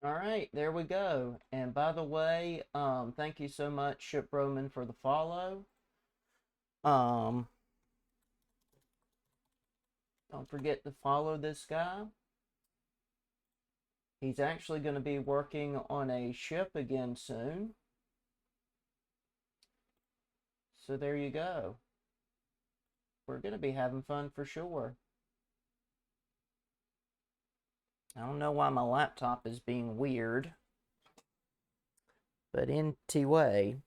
All right, there we go. And by the way, thank you so much, Ship Roman, for the follow. Um, don't forget to follow this guy. He's actually going to be working on a ship again soon. So there you go. We're going to be having fun for sure. I don't know why my laptop is being weird, but anyway,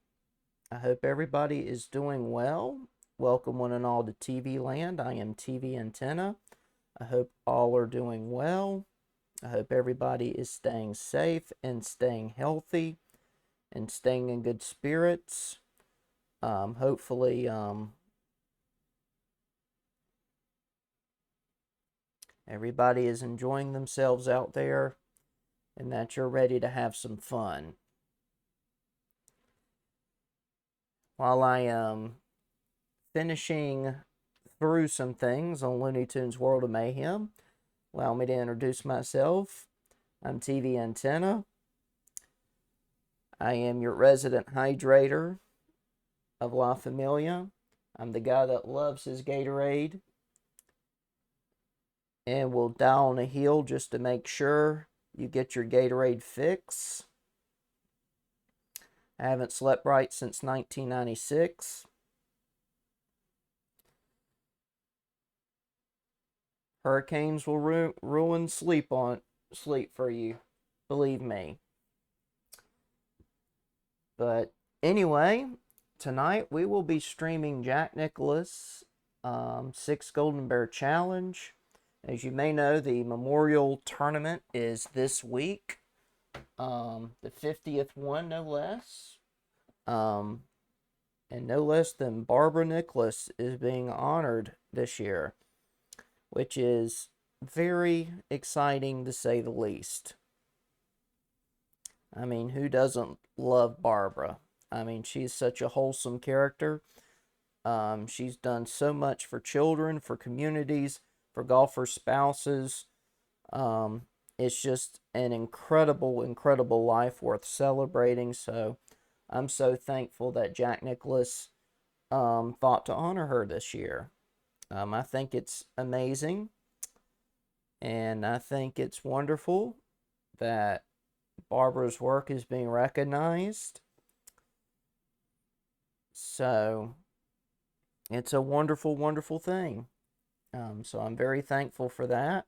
I hope everybody is doing well. Welcome one and all to TV Land. I am TV Antenna. I hope all are doing well. I hope everybody is staying safe and staying healthy and staying in good spirits. Hopefully, everybody is enjoying themselves out there and that you're ready to have some fun. While I am finishing through some things on Looney Tunes World of Mayhem, allow me to introduce myself. I'm TV Antenna. I am your resident hydrator of La Familia. I'm the guy that loves his Gatorade and will die on a hill just to make sure you get your Gatorade fix. I haven't slept right since 1996. Hurricanes will ruin sleep for you, believe me. But anyway, tonight we will be streaming Jack Nicklaus 6 Golden Bear Challenge. As you may know, the Memorial Tournament is this week. The 50th one, no less. And no less than Barbara Nicklaus is being honored this year, which is very exciting to say the least. I mean, who doesn't love Barbara? I mean, she's such a wholesome character. She's done so much for children, for communities, for golfer spouses. It's just an incredible, incredible life worth celebrating. So I'm so thankful that Jack Nicklaus thought to honor her this year. I think it's amazing, and I think it's wonderful that Barbara's work is being recognized. So it's a wonderful, wonderful thing. So I'm very thankful for that.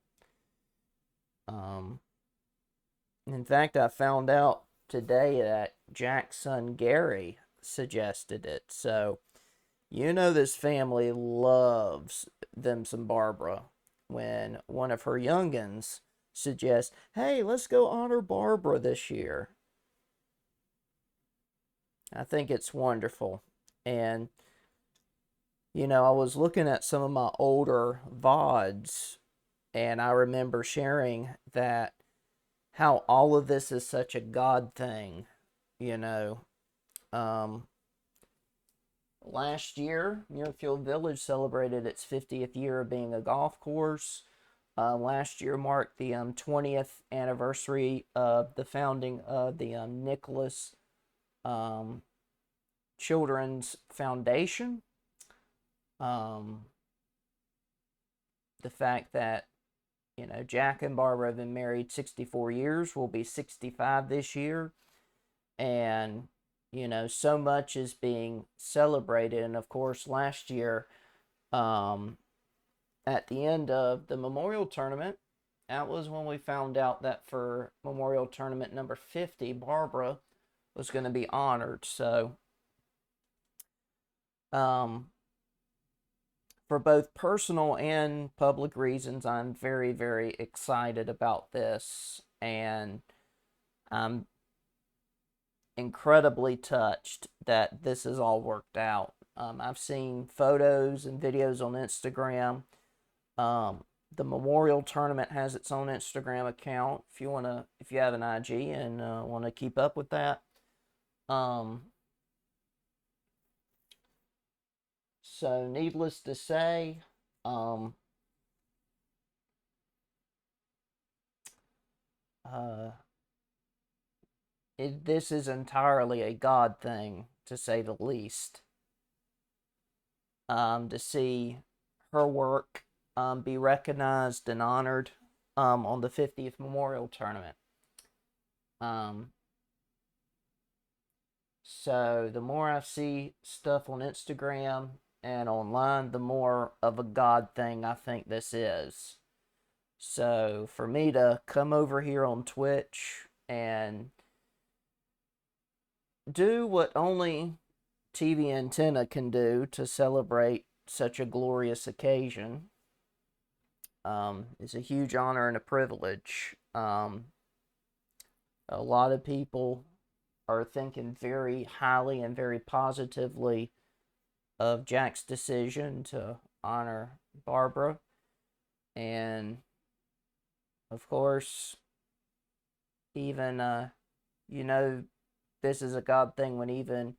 In fact, I found out today that Jack's son Gary suggested it. So you know this family loves them some Barbara. When one of her youngins suggests, hey, let's go honor Barbara this year. I think it's wonderful. And, you know, I was looking at some of my older VODs, and I remember sharing that how all of this is such a God thing, you know. Last year, Muirfield Village celebrated its 50th year of being a golf course. Last year marked the 20th anniversary of the founding of the Nicklaus Children's Foundation. The fact that, you know, Jack and Barbara have been married 64 years, will be 65 this year. And, you know, so much is being celebrated. And of course, last year, at the end of the Memorial Tournament, that was when we found out that for Memorial Tournament number 50, Barbara was going to be honored. So, for both personal and public reasons, I'm very, very excited about this. And I'm incredibly touched that this is all worked out. I've seen photos and videos on Instagram. The Memorial Tournament has its own Instagram account. If you have an IG and want to keep up with that. So needless to say, this is entirely a God thing, to say the least. To see her work be recognized and honored on the 50th Memorial Tournament. So the more I see stuff on Instagram and online, the more of a God thing I think this is. So for me to come over here on Twitch and do what only TV Antenna can do to celebrate such a glorious occasion is a huge honor and a privilege. A lot of people are thinking very highly and very positively of Jack's decision to honor Barbara. And of course, even, this is a God thing when even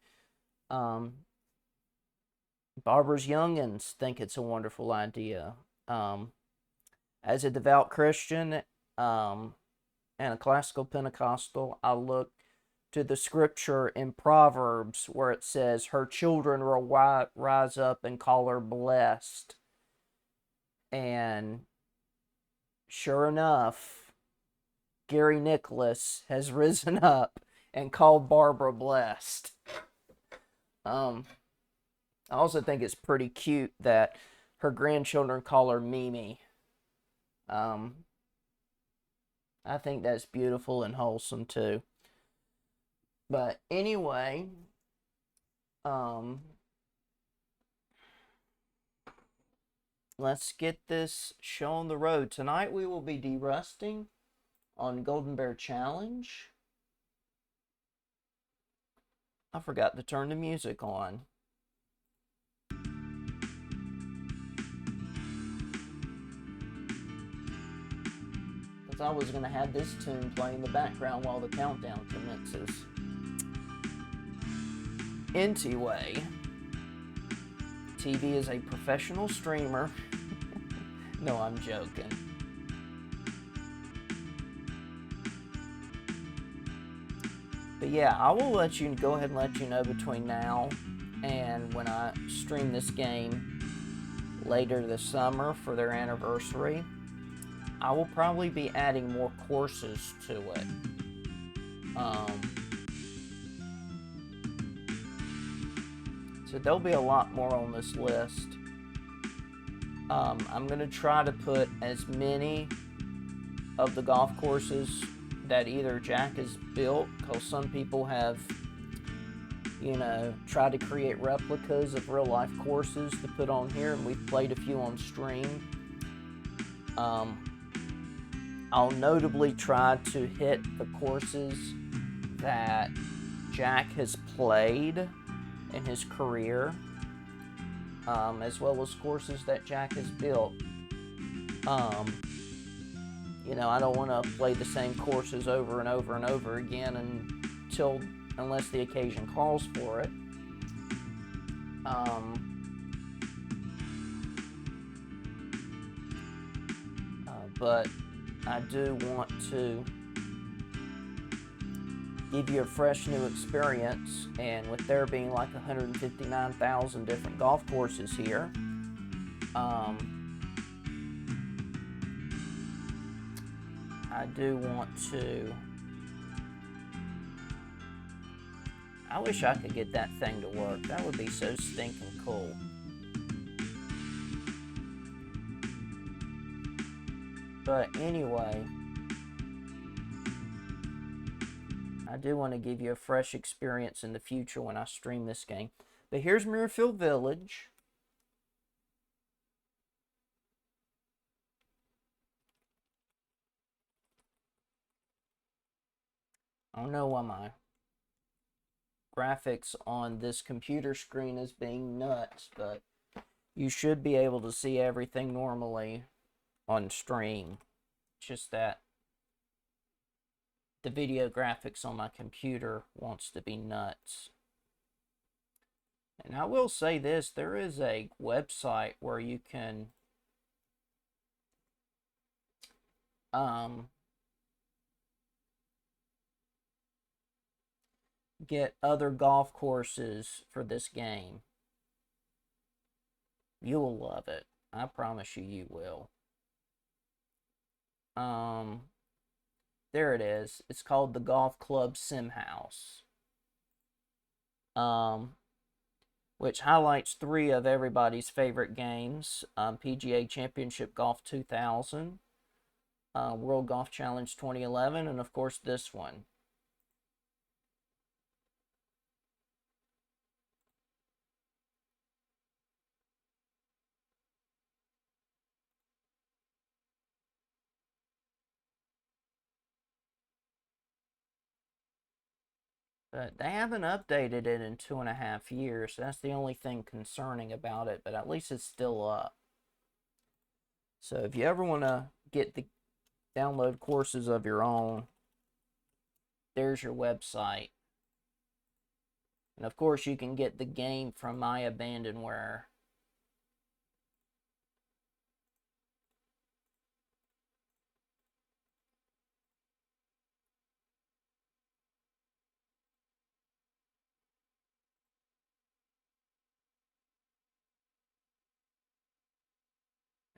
Barbara's youngins think it's a wonderful idea. As a devout Christian and a classical Pentecostal, I look to the scripture in Proverbs where it says, her children will rise up and call her blessed. And sure enough, Gary Nicklaus has risen up and called Barbara blessed. I also think it's pretty cute that her grandchildren call her Mimi. I think that's beautiful and wholesome too. But anyway, let's get this show on the road. Tonight we will be derusting on Golden Bear Challenge. I forgot to turn the music on. Because I was going to have this tune play in the background while the countdown commences. Anyway, TV is a professional streamer. No, I'm joking. But yeah, I will go ahead and let you know between now and when I stream this game later this summer for their anniversary. I will probably be adding more courses to it. So there'll be a lot more on this list. I'm going to try to put as many of the golf courses that either Jack has built, because some people have, tried to create replicas of real life courses to put on here, and we've played a few on stream. I'll notably try to hit the courses that Jack has played in his career, as well as courses that Jack has built. I don't want to play the same courses over and over and over again unless the occasion calls for it. But I do want to give you a fresh new experience, and with there being like 159,000 different golf courses here, I do want to. I wish I could get that thing to work. That would be so stinking cool. But anyway, I do want to give you a fresh experience in the future when I stream this game. But here's Muirfield Village. I don't know why my graphics on this computer screen is being nuts, but you should be able to see everything normally on stream. Just that the video graphics on my computer wants to be nuts. And I will say this, there is a website where you can get other golf courses for this game. You'll love it. I promise you, you will. Um, there it is. It's called the Golf Club Sim House. Which highlights three of everybody's favorite games: PGA Championship Golf 2000, World Golf Challenge 2011, and of course this one. But they haven't updated it in 2.5 years. That's the only thing concerning about it, but at least it's still up. So if you ever want to get the download courses of your own, there's your website. And of course, you can get the game from My Abandonware.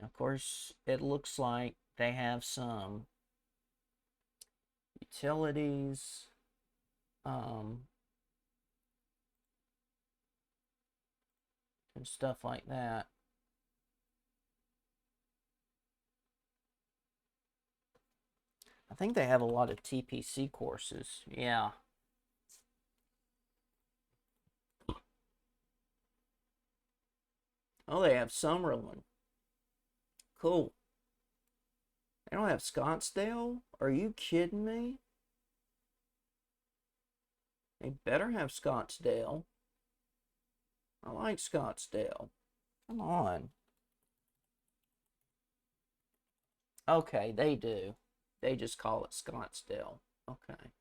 Of course, it looks like they have some utilities, and stuff like that. I think they have a lot of TPC courses. Yeah. Oh, they have Summerlin. Cool. They don't have Scottsdale? Are you kidding me? They better have Scottsdale. I like Scottsdale. Come on. Okay, they do. They just call it Scottsdale. Okay.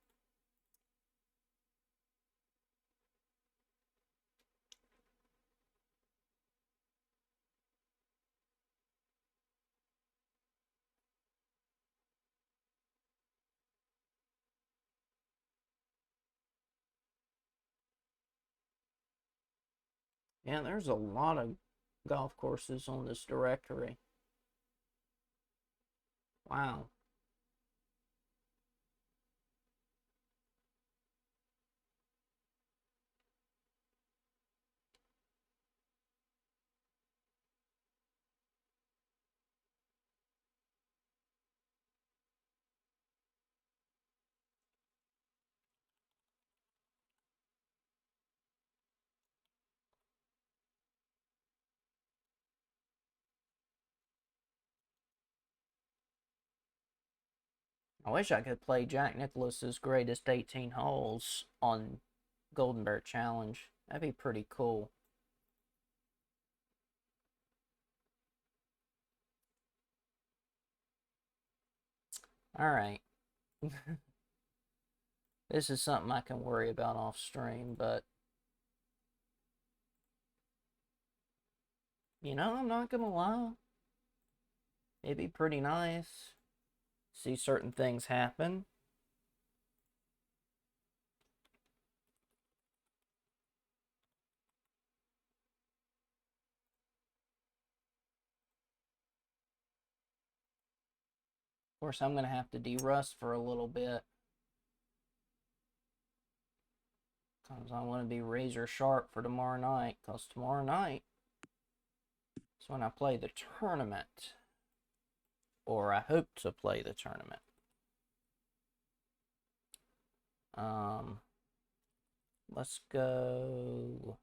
Yeah, there's a lot of golf courses on this directory. Wow. I wish I could play Jack Nicklaus's greatest 18 holes on Golden Bear Challenge. That'd be pretty cool. Alright. This is something I can worry about off stream, but you know, I'm not gonna lie. It'd be pretty nice. See certain things happen. Of course, I'm gonna have to de-rust for a little bit, because I want to be razor sharp for tomorrow night, because tomorrow night is when I play the tournament. Or I hope to play the tournament. Let's go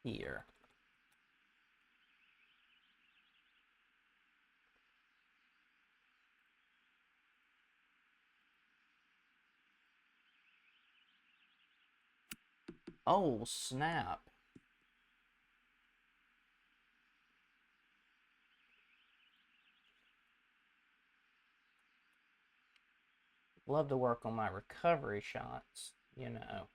here. Oh, snap. Love to work on my recovery shots, you know.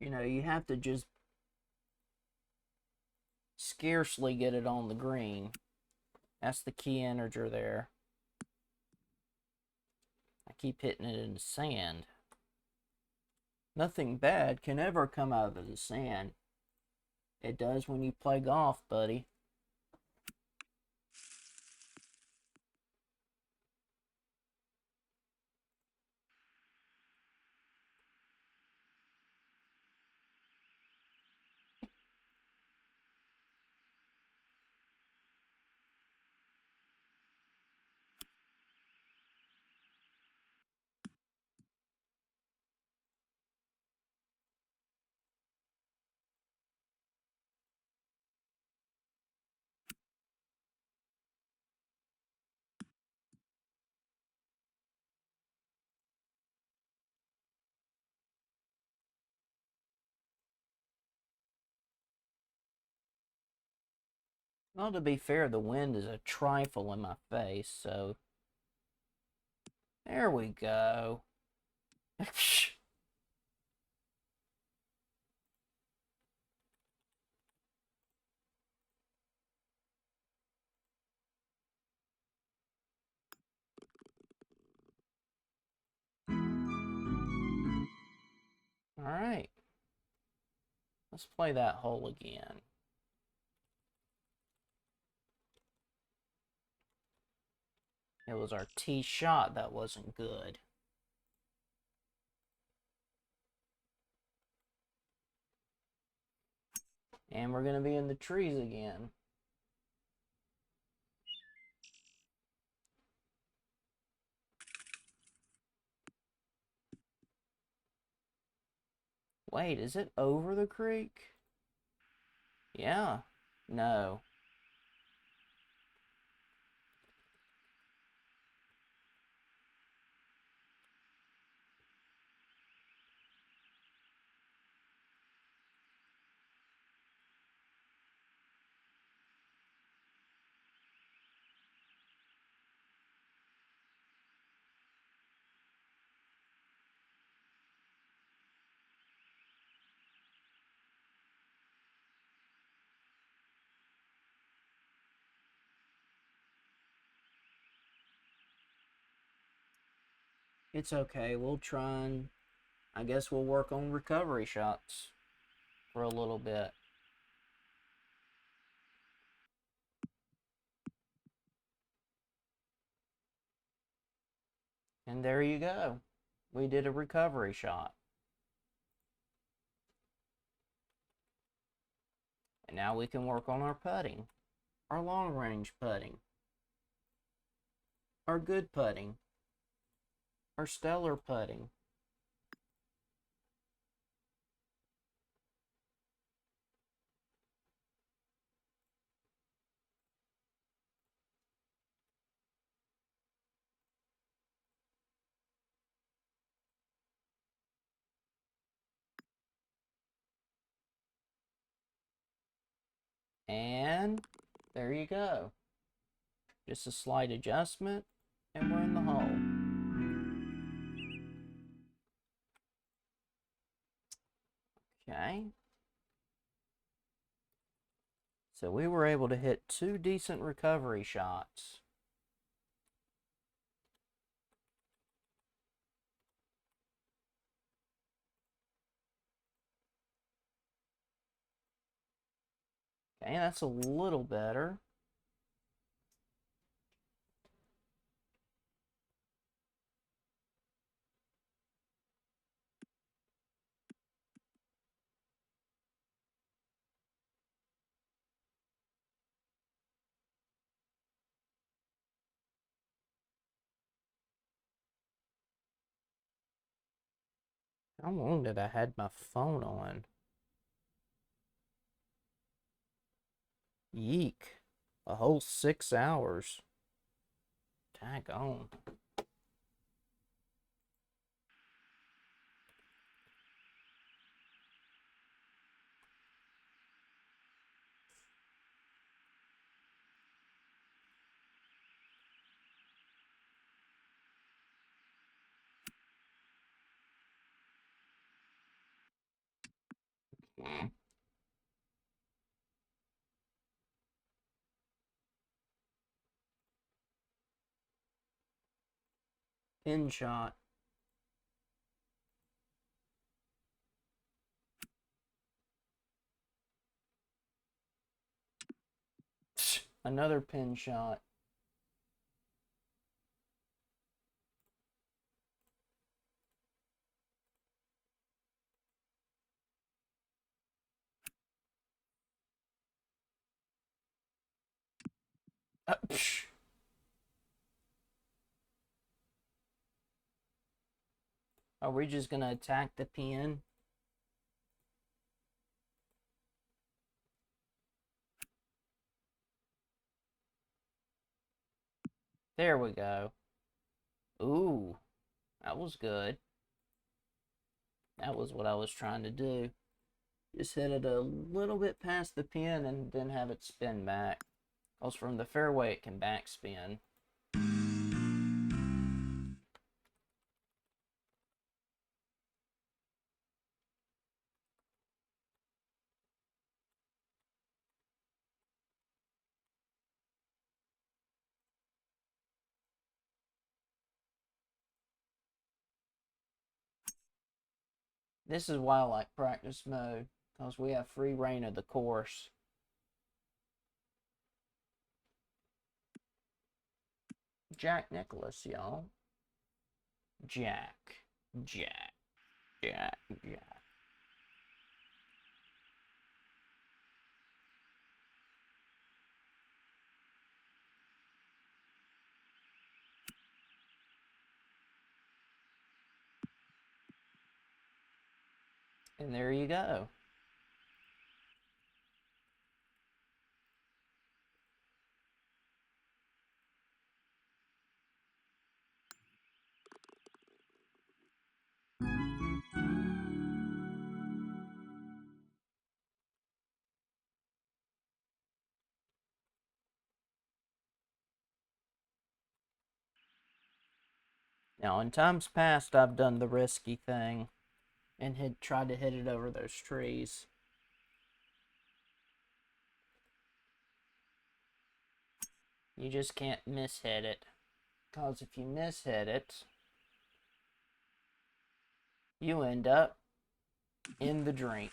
You know, you have to just scarcely get it on the green. That's the key integer there. I keep hitting it in the sand. Nothing bad can ever come out of the sand. It does when you play golf, buddy. Well, to be fair, the wind is a trifle in my face, so there we go. All right, let's play that hole again. It was our tee shot that wasn't good. And we're going to be in the trees again. Wait, is it over the creek? Yeah. No. It's okay. We'll try and I guess we'll work on recovery shots for a little bit. And there you go. We did a recovery shot. And now we can work on our putting, our long range putting, our good putting, our stellar putting. And there you go. Just a slight adjustment, and we're in the hole. Okay. So we were able to hit 2 decent recovery shots. Okay, that's a little better. How long did I had my phone on? Yeek. A whole 6 hours. Daggone. Pin shot. Another pin shot. Are we just gonna attack the pin? There we go. Ooh, that was good. That was what I was trying to do. Just hit it a little bit past the pin and then have it spin back. Because from the fairway it can backspin. This is why I like practice mode, because we have free reign of the course. Jack Nicklaus, y'all. Jack. Jack. Jack. Jack. And there you go. Now, in times past, I've done the risky thing and had tried to hit it over those trees. You just can't mishit it. Because if you mishit it, you end up in the drink.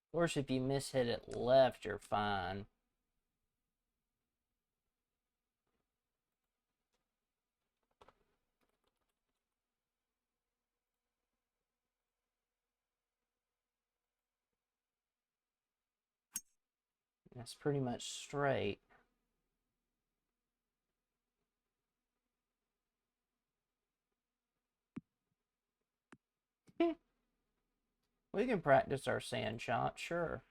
Of course, if you mishit it left, you're fine. That's pretty much straight. We can practice our sand shot, sure.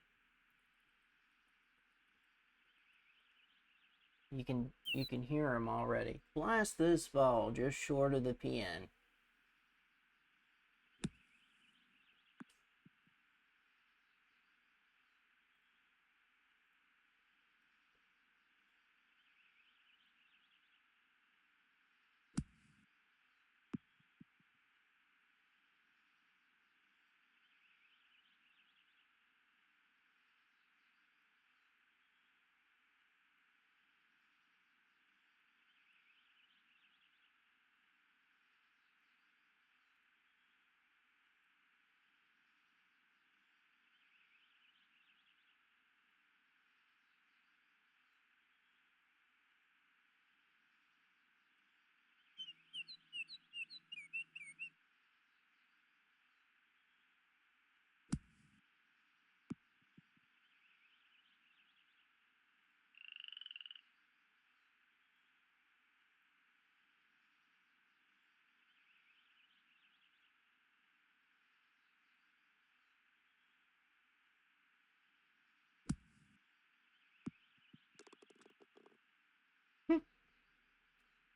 You can hear him already. Blast this ball just short of the pin.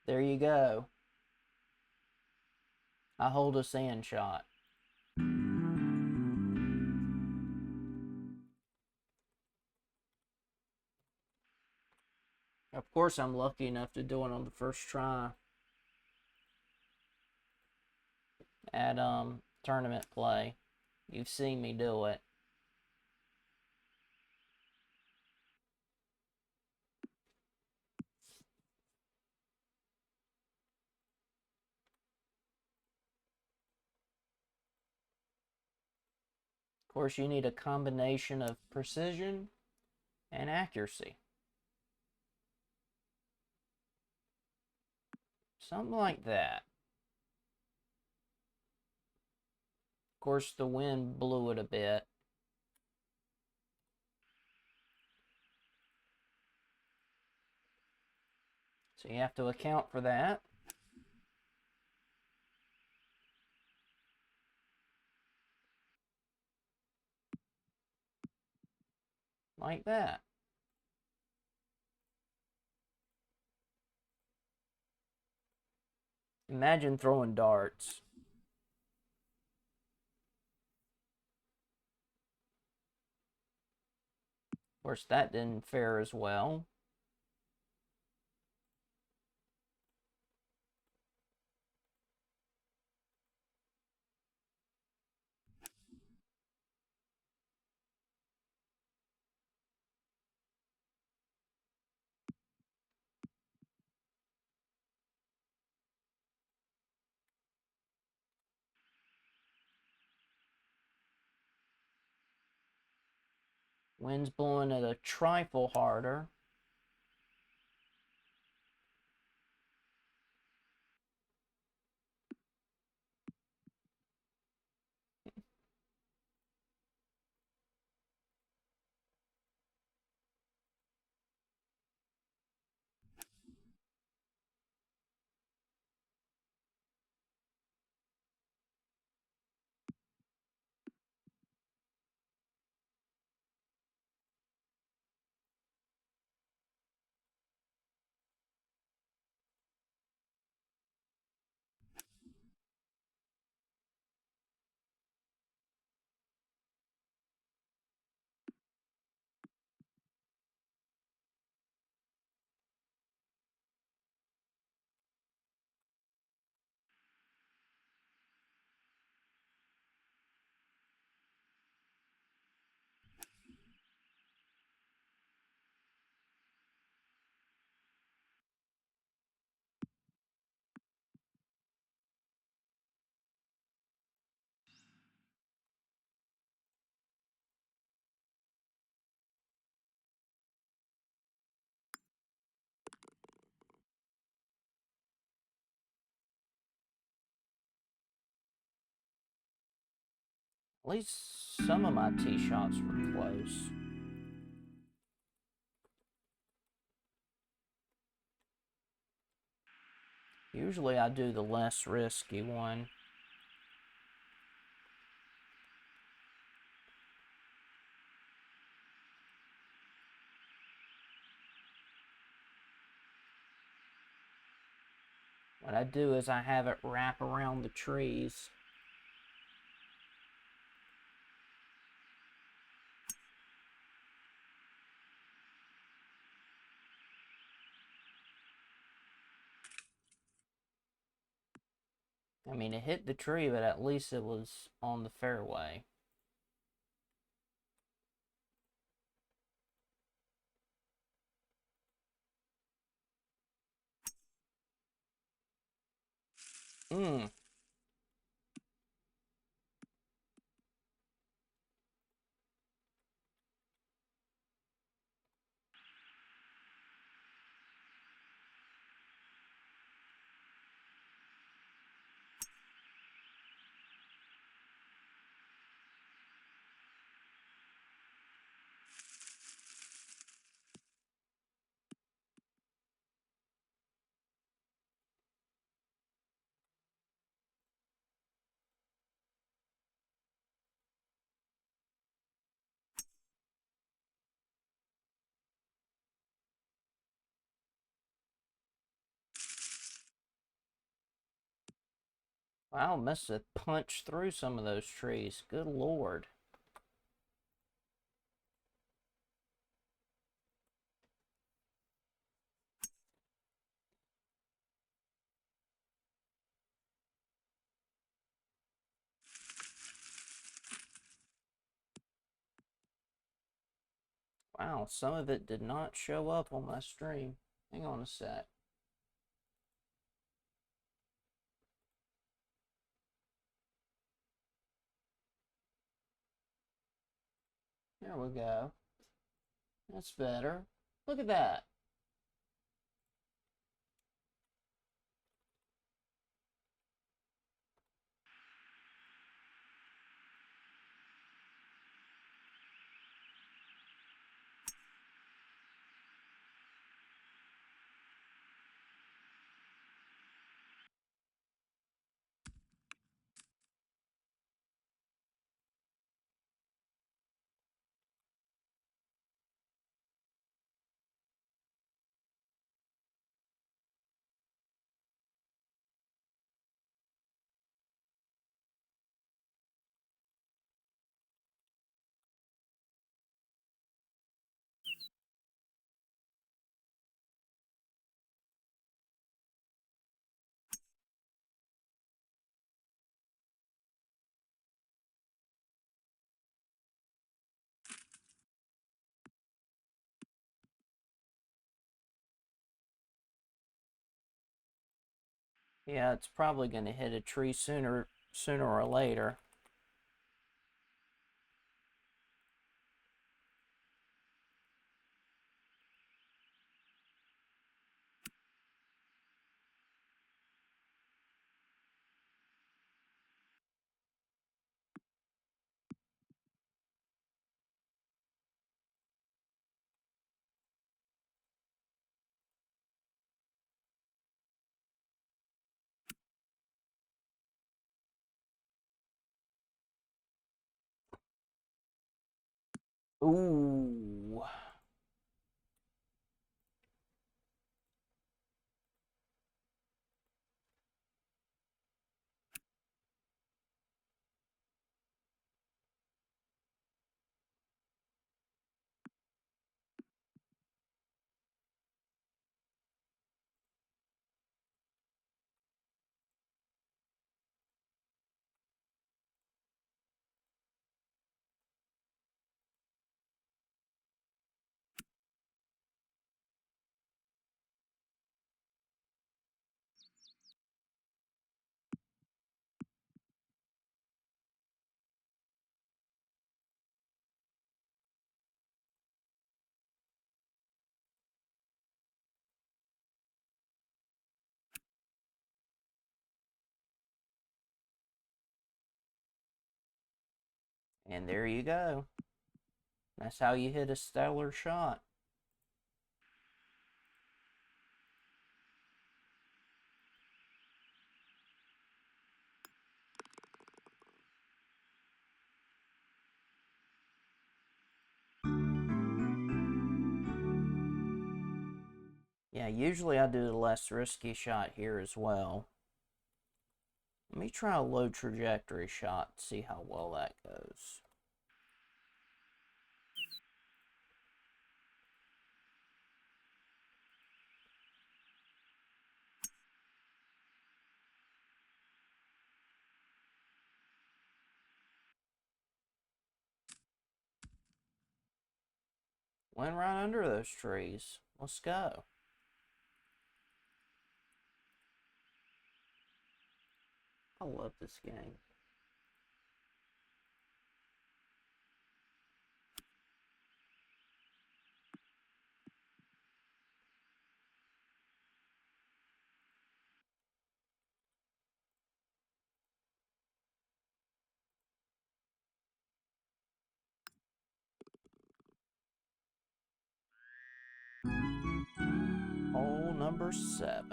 There you go. I hold a sand shot. Of course, I'm lucky enough to do it on the first try at tournament play. You've seen me do it. Of course, you need a combination of precision and accuracy. Something like that. Of course, the wind blew it a bit. So you have to account for that. Like that. Imagine throwing darts. Of course, that didn't fare as well. Wind's blowing it a trifle harder. At least some of my tee shots were close. Usually I do the less risky one. What I do is I have it wrap around the trees. I mean, it hit the tree, but at least it was on the fairway. Mmm. Wow, must have punched through some of those trees. Good Lord. Wow, some of it did not show up on my stream. Hang on a sec. There we go. That's better. Look at that. Yeah, it's probably going to hit a tree sooner or later. Ooh. And there you go. That's how you hit a stellar shot. Yeah, usually I do the less risky shot here as well. Let me try a low trajectory shot, see how well that goes. Went right under those trees. Let's go. I love this game. Hole number 7.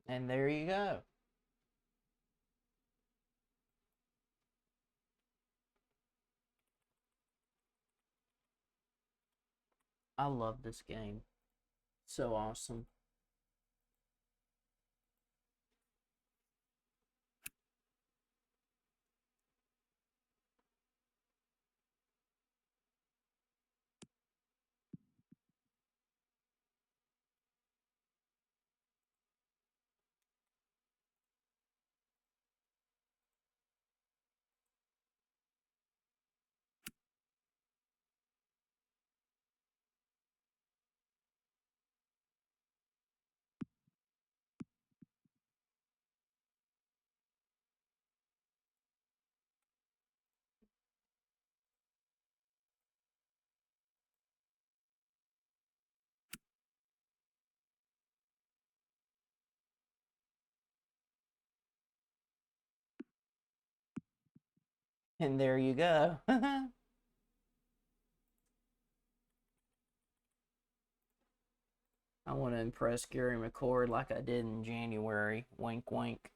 And there you go. I love this game. So awesome. And there you go. I want to impress Gary McCord like I did in January. Wink, wink.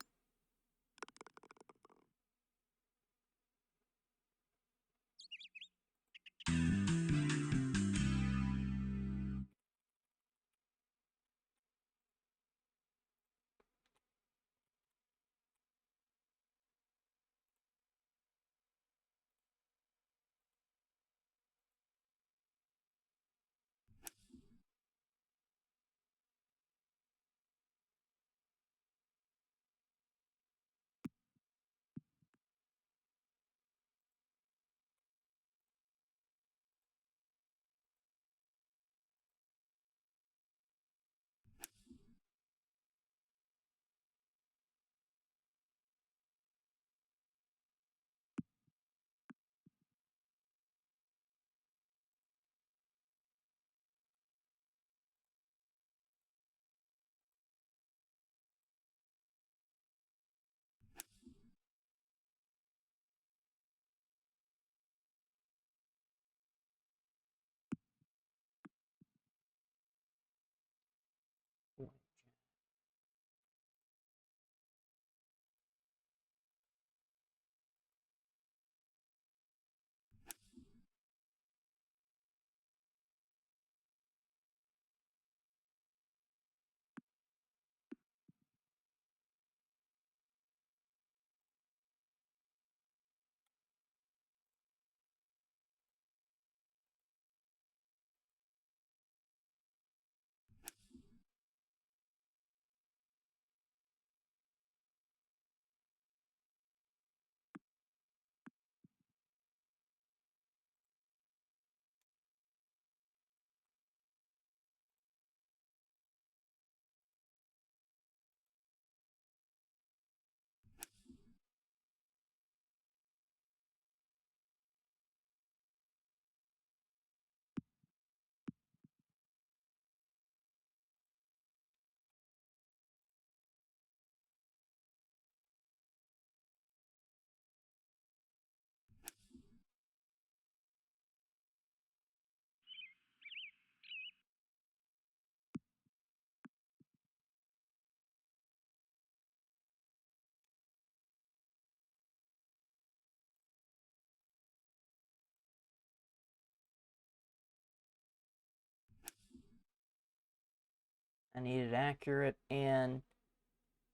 I need it accurate and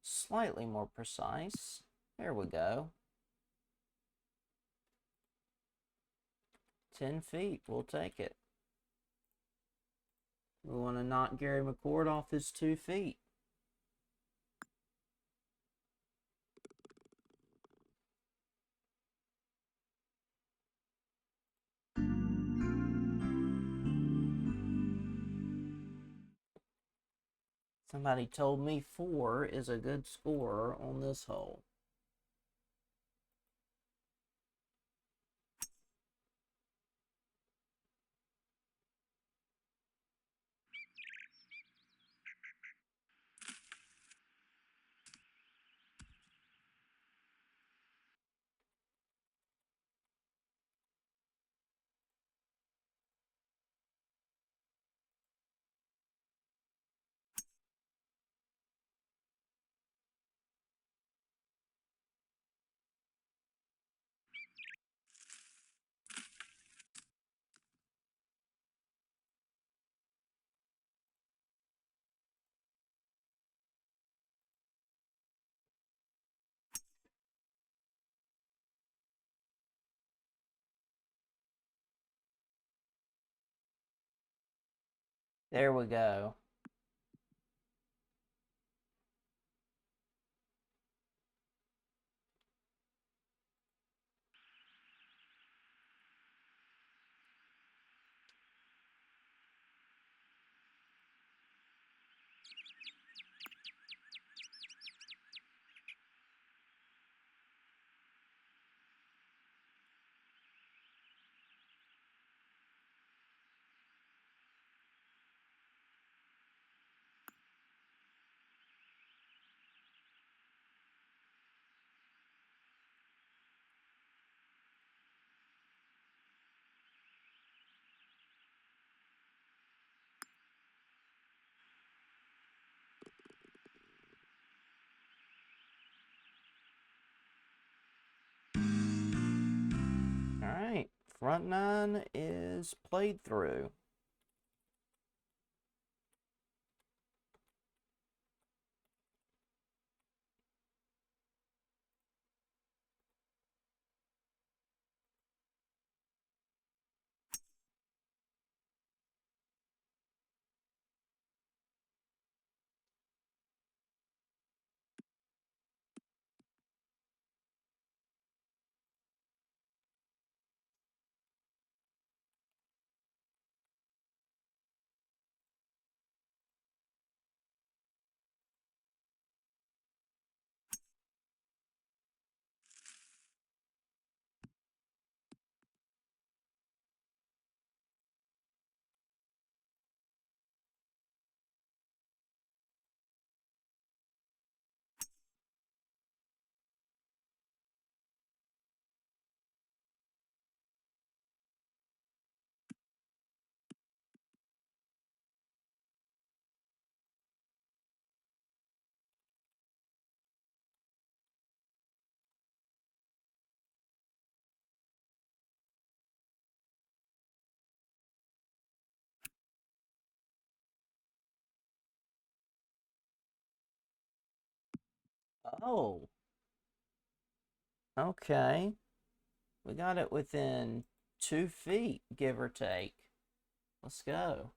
slightly more precise. There we go. 10 feet. We'll take it. We want to knock Gary McCord off his 2 feet. Somebody told me 4 is a good score on this hole. There we go. Front 9 is played through. Oh, okay. We got it within 2 feet, give or take. Let's go.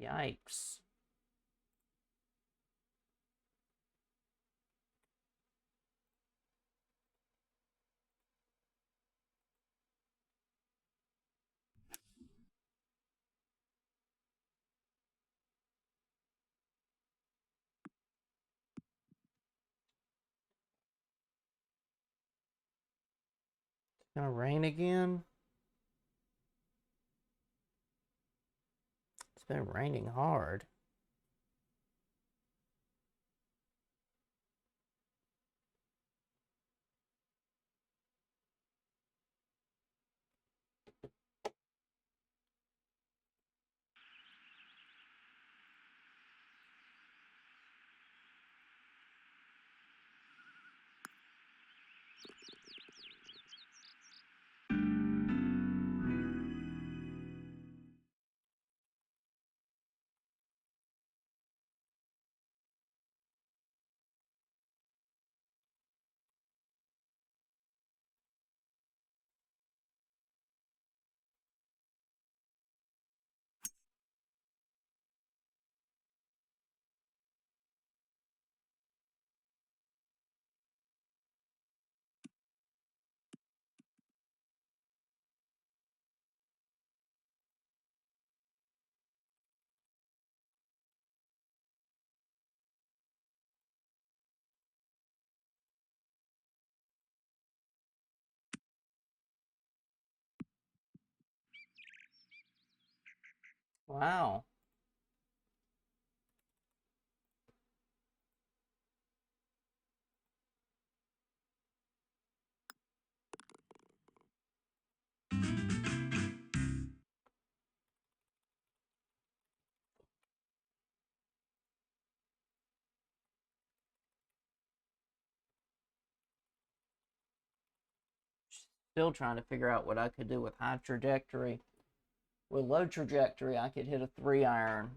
Yikes. It's gonna rain again. It's been raining hard. Wow. Still trying to figure out what I could do with high trajectory. With low trajectory, I could hit a 3 iron.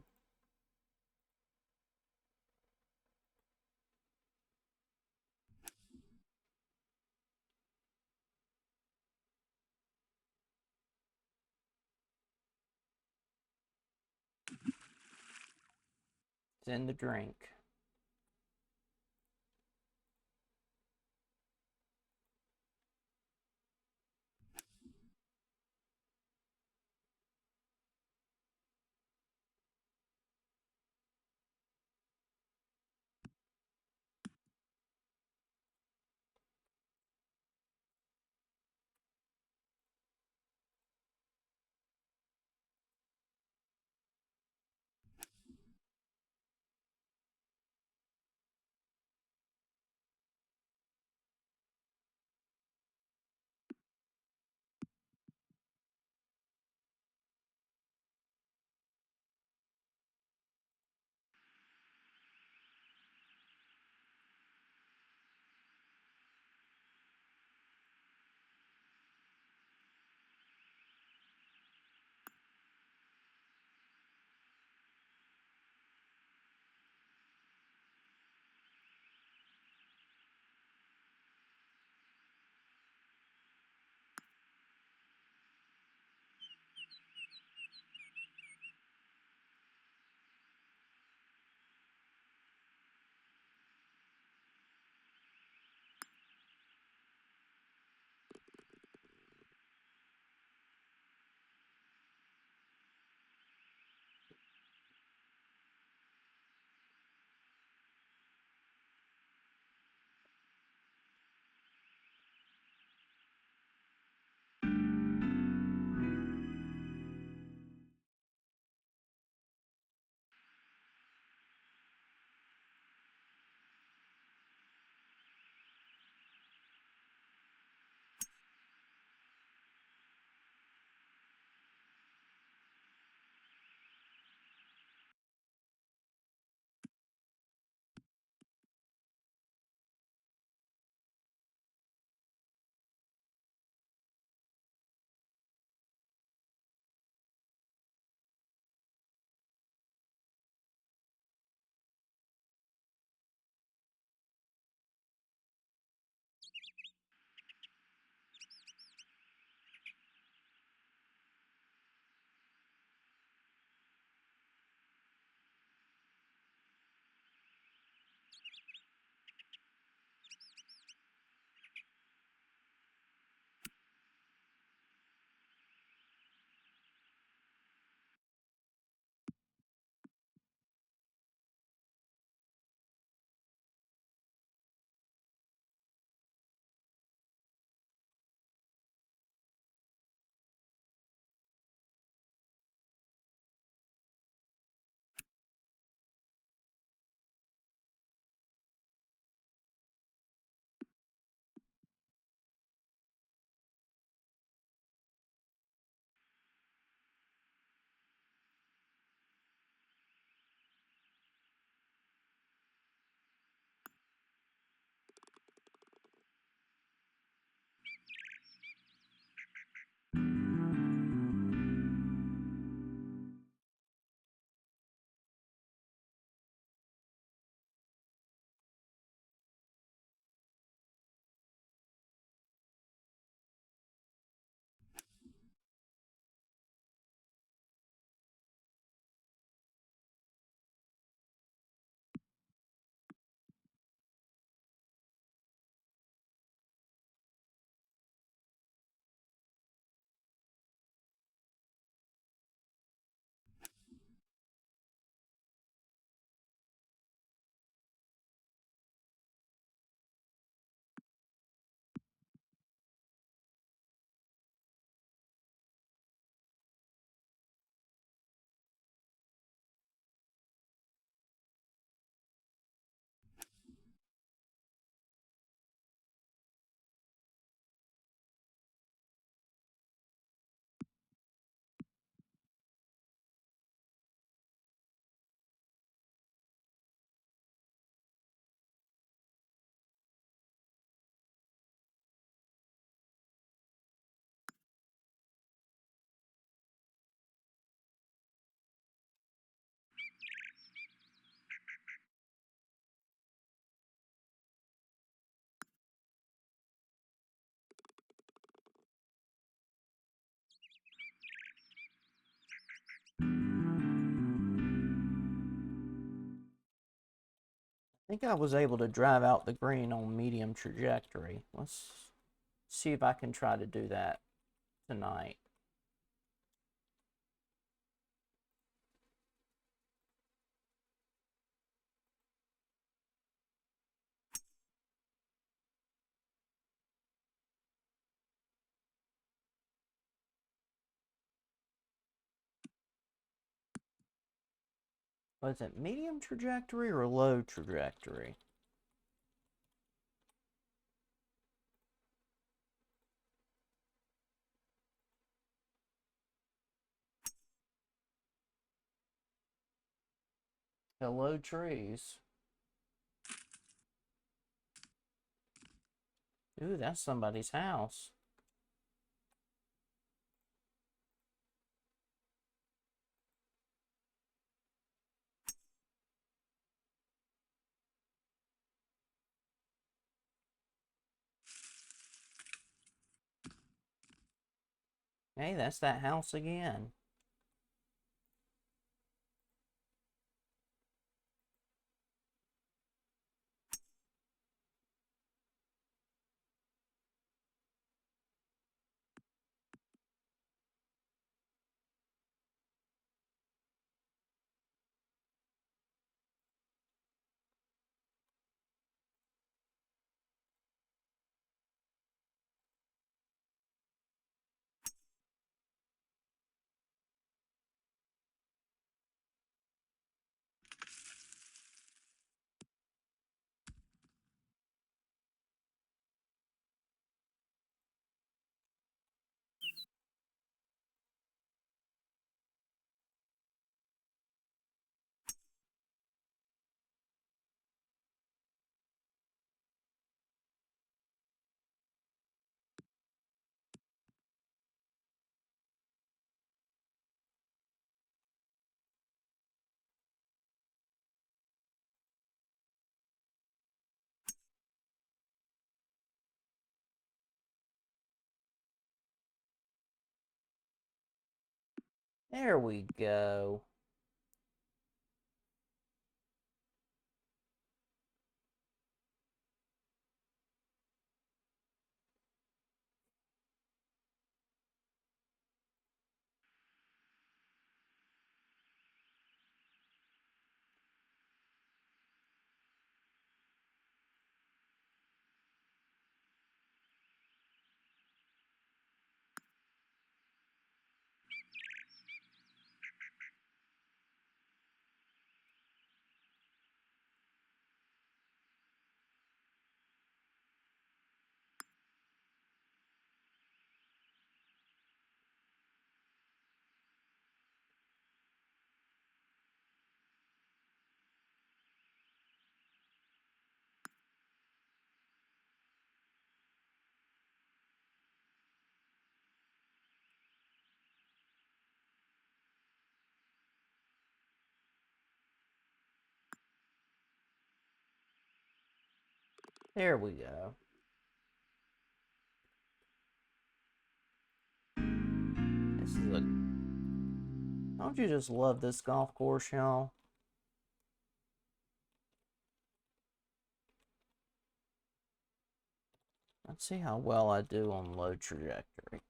It's in the drink. think I was able to drive out the green on medium trajectory. Let's see if I can try to do that tonight. Was it medium trajectory or low trajectory? Hello, trees. Ooh, that's somebody's house. Hey, that's that house again. There we go. There we go. This is a. Don't you just love this golf course, y'all? Let's see how well I do on low trajectory.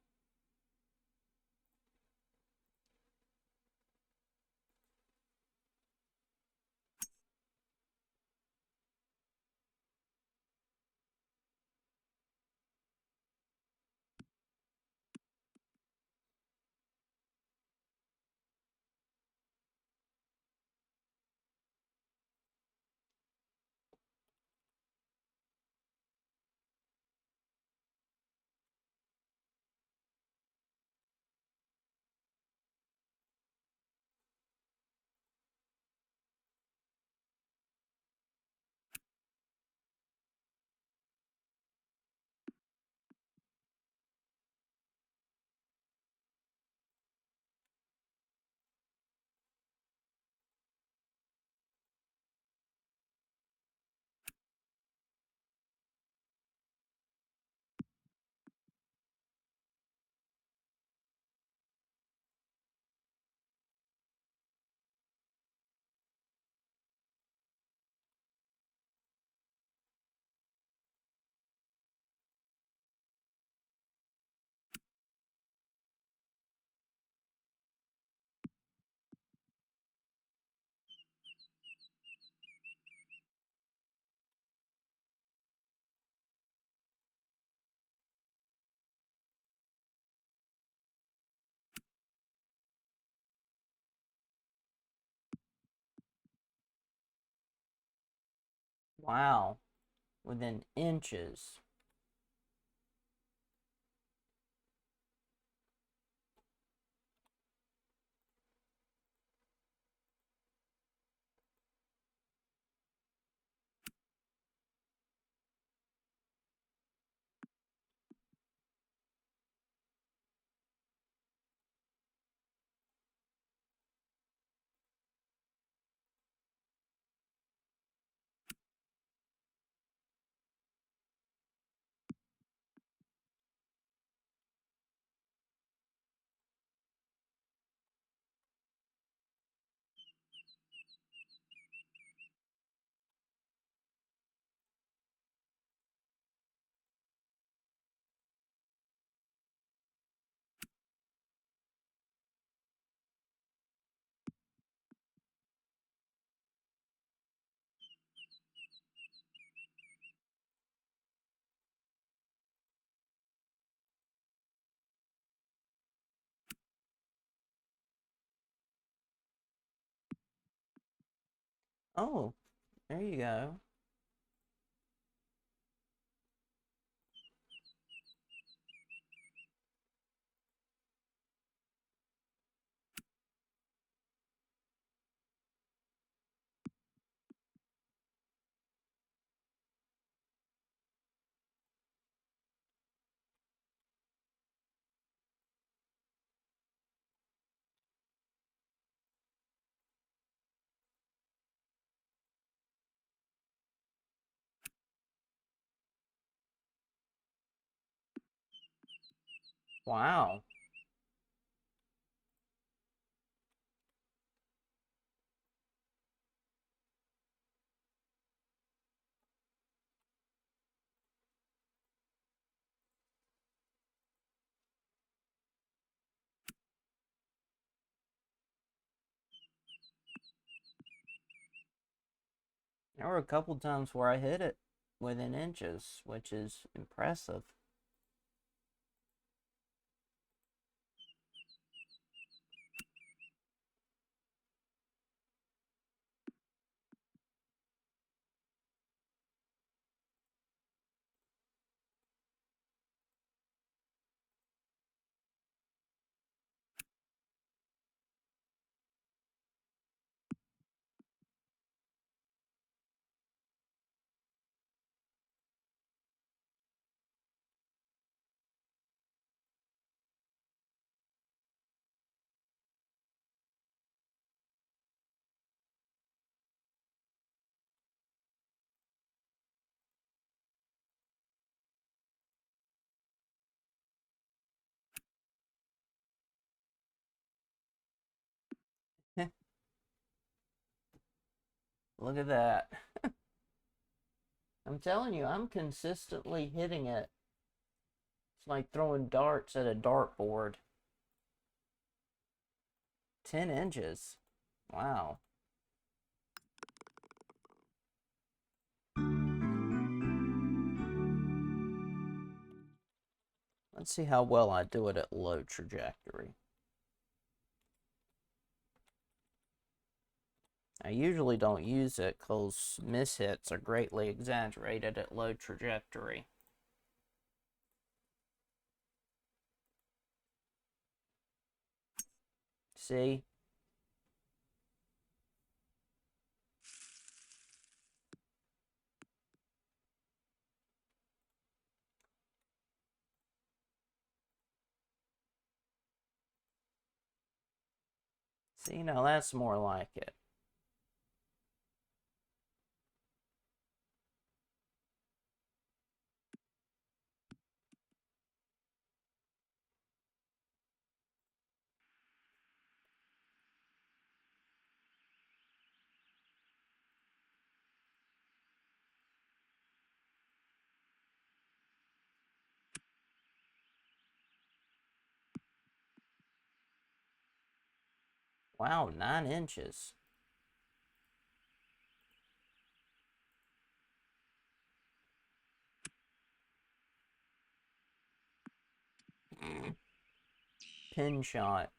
Wow. Within inches. Oh, there you go. Wow. There were a couple times where I hit it within inches, which is impressive. Look at that. I'm telling you, I'm consistently hitting it. It's like throwing darts at a dartboard. 10 inches. Wow. Let's see how well I do it at low trajectory. I usually don't use it because mishits are greatly exaggerated at low trajectory. See? See, now that's more like it. Wow, 9 inches. Pin shot.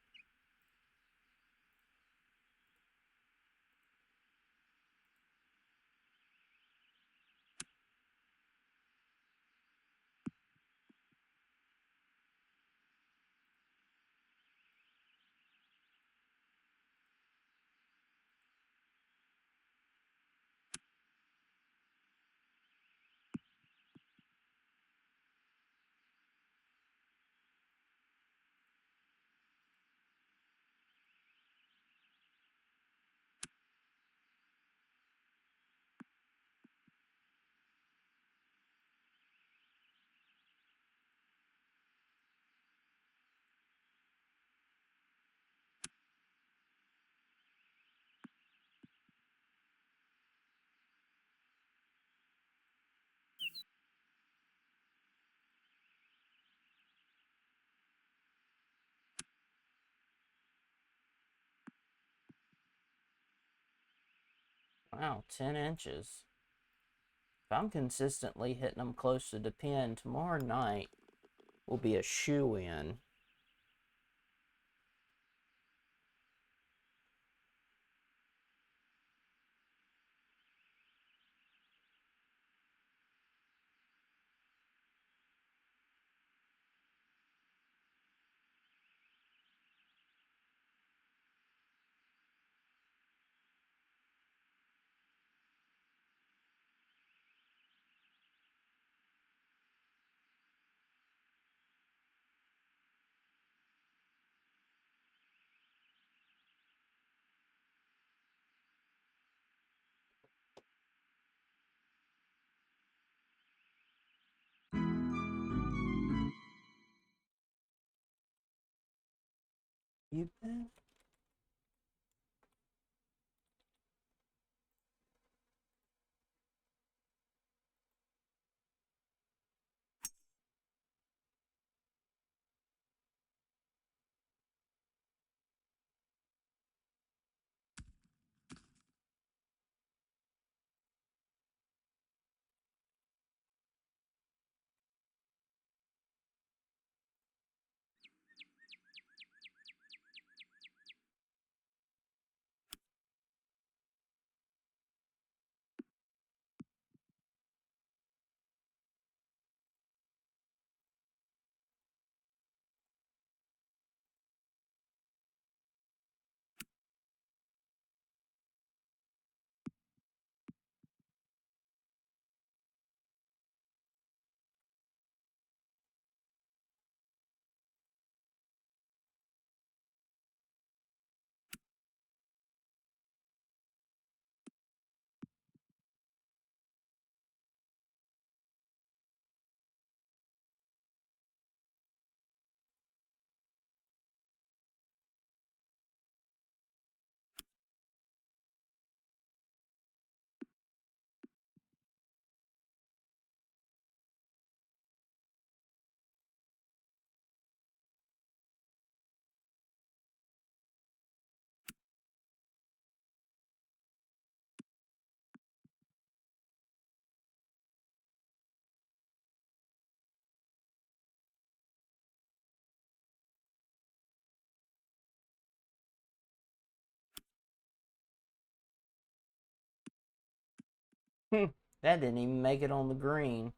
Wow, 10 inches. If I'm consistently hitting them close to the pin, tomorrow night will be a shoe-in. You bet. That didn't even make it on the green.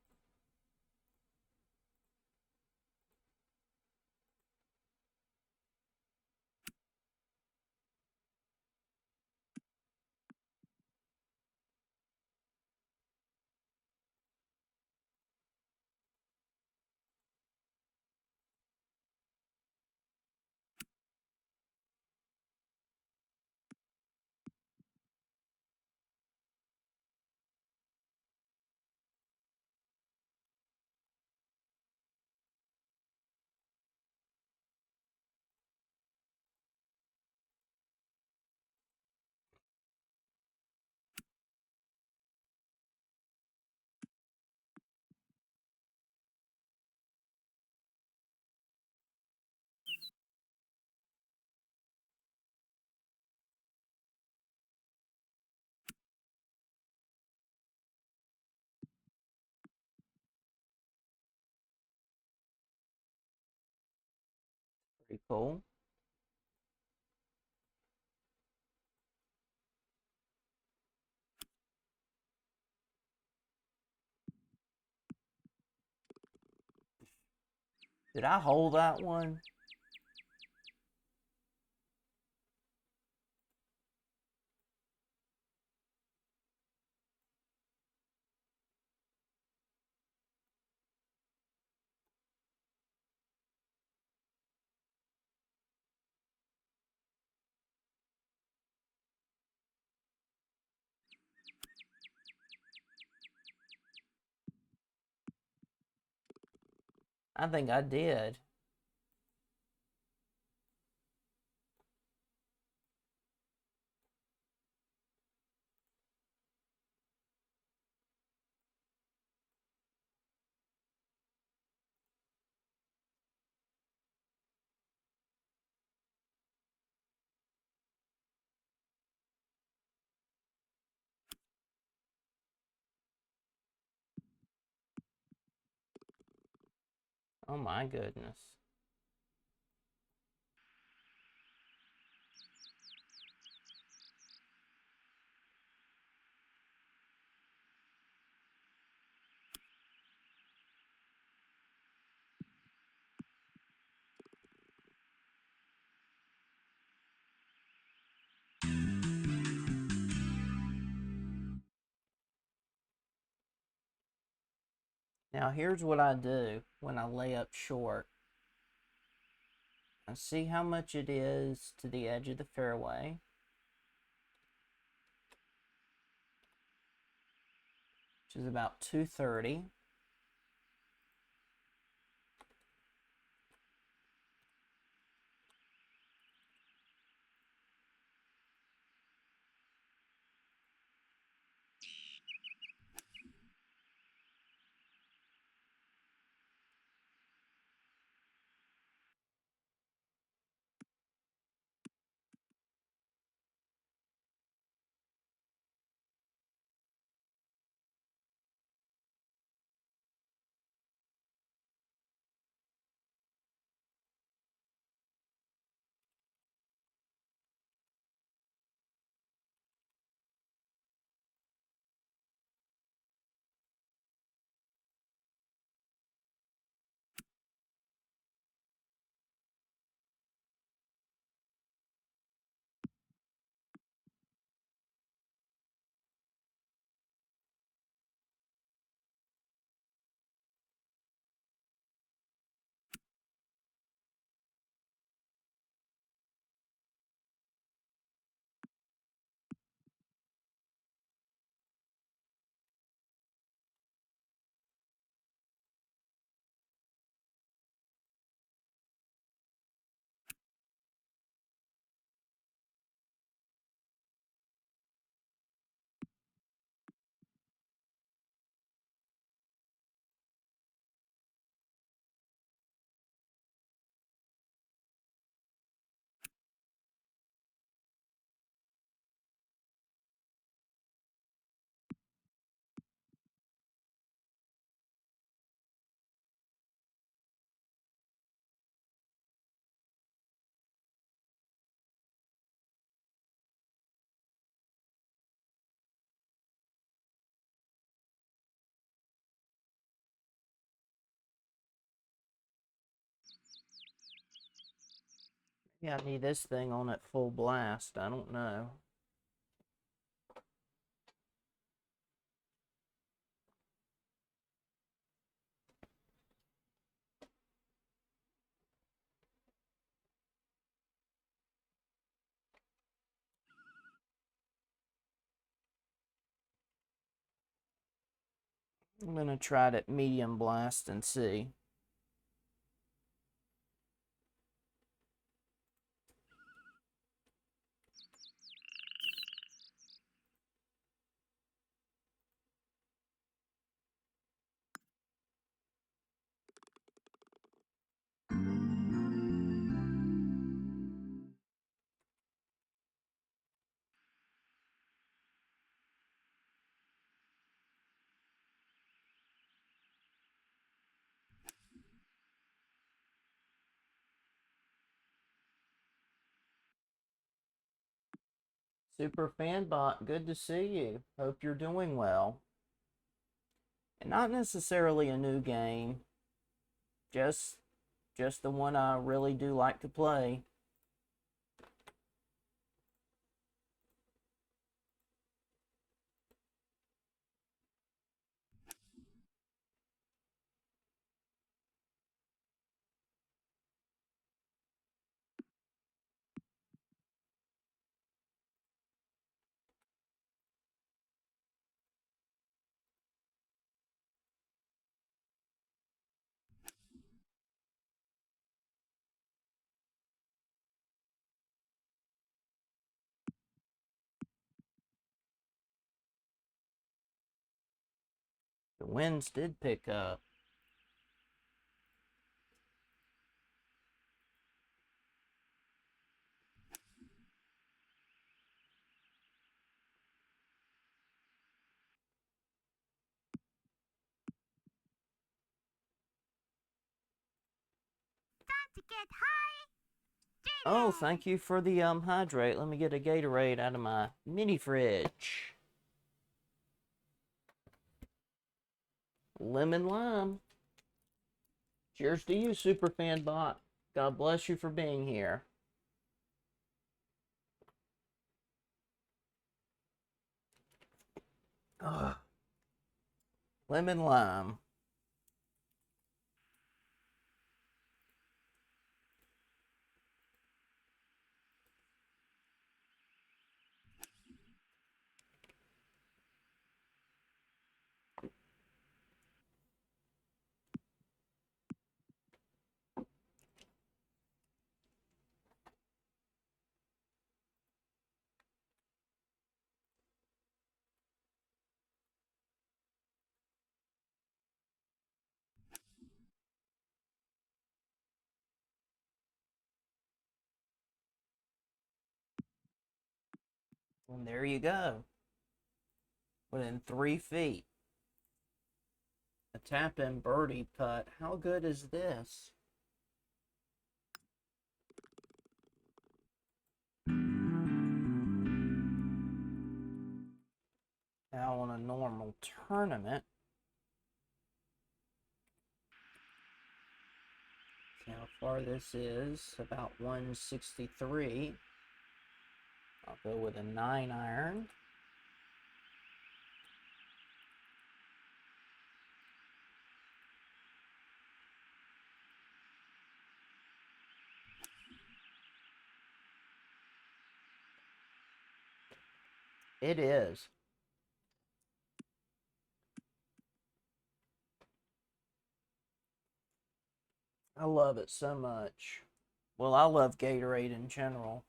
Pretty cool. Did I hold that one? I think I did. Oh my goodness. Now here's what I do when I lay up short. I see how much it is to the edge of the fairway. Which is about 230. Yeah, I need this thing on at full blast. I don't know. I'm going to try it at medium blast and see. Super Fanbot, good to see you. Hope you're doing well. And not necessarily a new game, just the one I really do like to play. The winds did pick up. Oh, thank you for the hydrate. Let me get a Gatorade out of my mini fridge. Lemon lime. Cheers to you, Superfan Bot. God bless you for being here. Ugh. Lemon lime. And there you go. Within 3 feet. A tap-in birdie putt. How good is this? Now on a normal tournament. See how far this is. About 163. I'll go with a 9-iron. It is. I love it so much. Well, I love Gatorade in general.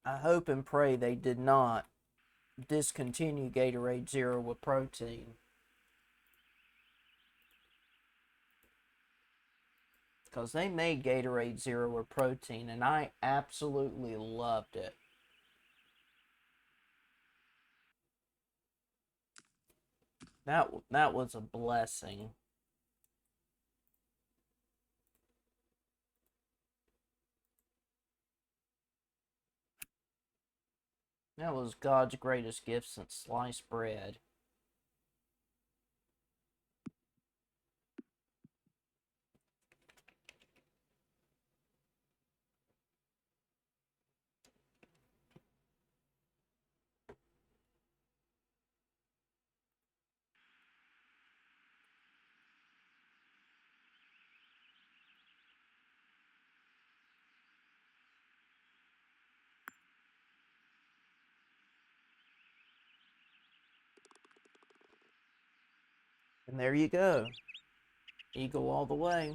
I hope and pray they did not discontinue Gatorade Zero with protein. Because they made Gatorade Zero with protein, and I absolutely loved it. That was a blessing. That was God's greatest gift since sliced bread. And there you go. Eagle all the way.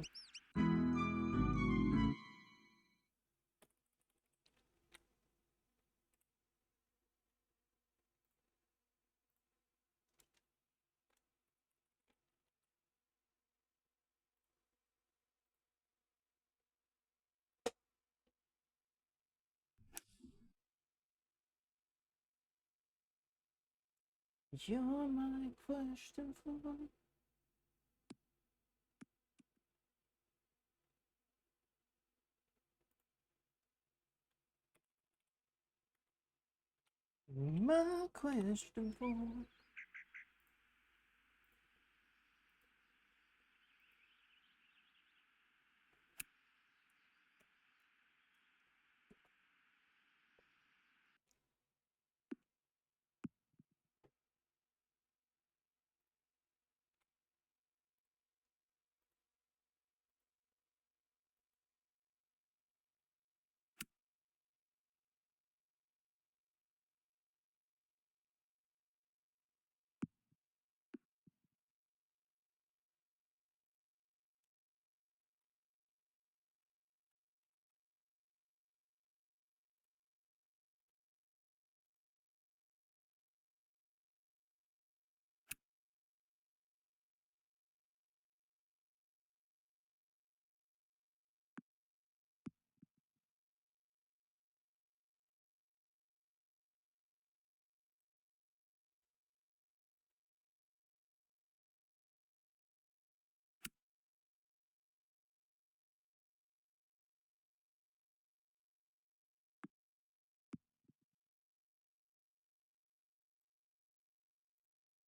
You're my question for my question for.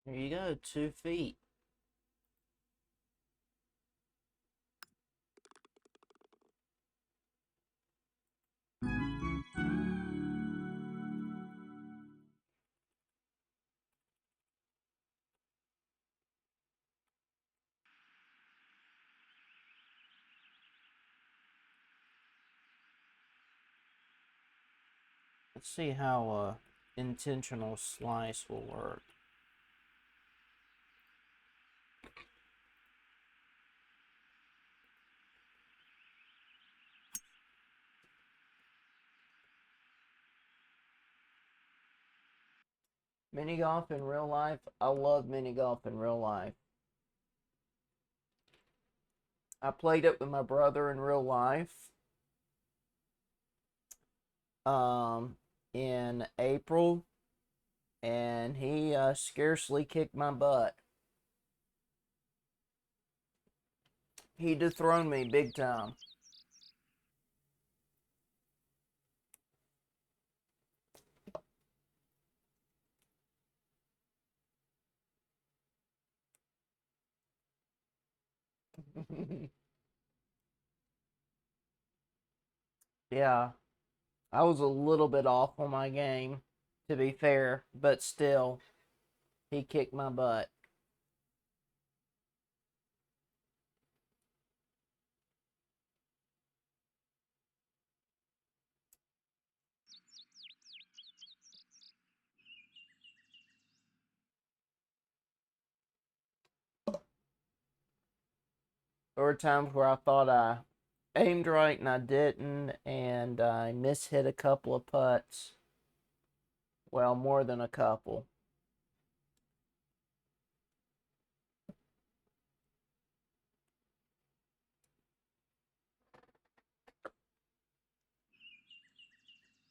There you go, 2 feet. Let's see how intentional slice will work. Mini golf in real life. I love mini golf in real life. I played it with my brother in real life. Um, in April, and he scarcely kicked my butt. He dethroned me big time. Yeah, I was a little bit off on my game, to be fair, but still, he kicked my butt. There were times where I thought I aimed right and I didn't, and I mishit a couple of putts. Well, more than a couple.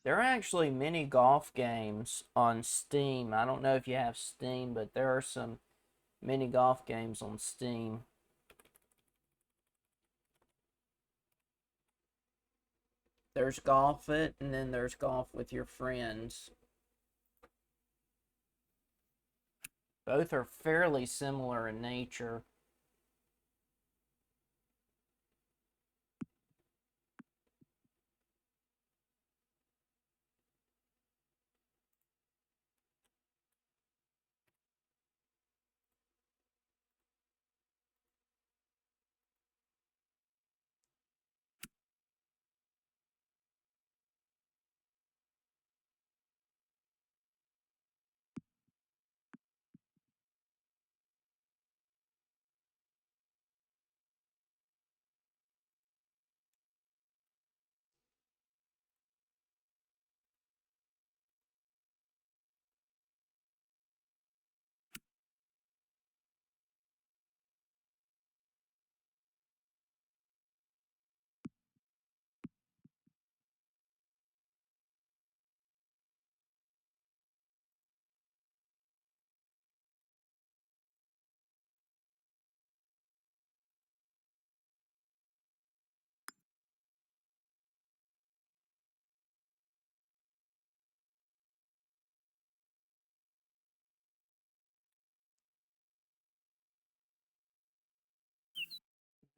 There are actually many golf games on Steam. I don't know if you have Steam, but there are some mini golf games on Steam. There's Golf It, and then there's Golf with Your Friends. Both are fairly similar in nature.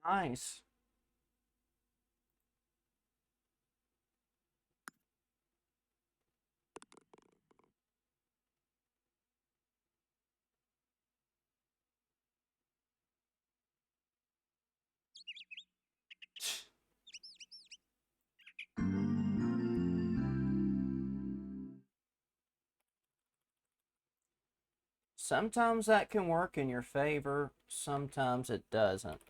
Nice. Sometimes that can work in your favor, sometimes it doesn't.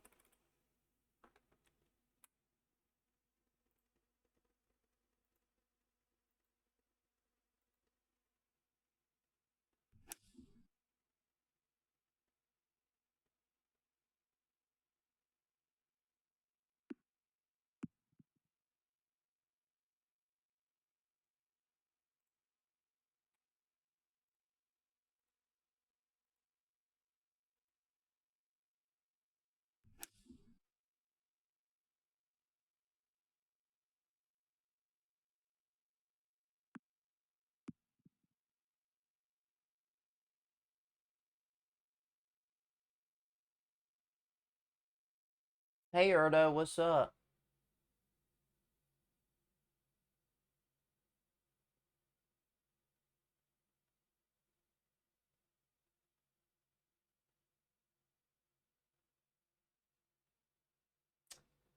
Hey Erdo, what's up?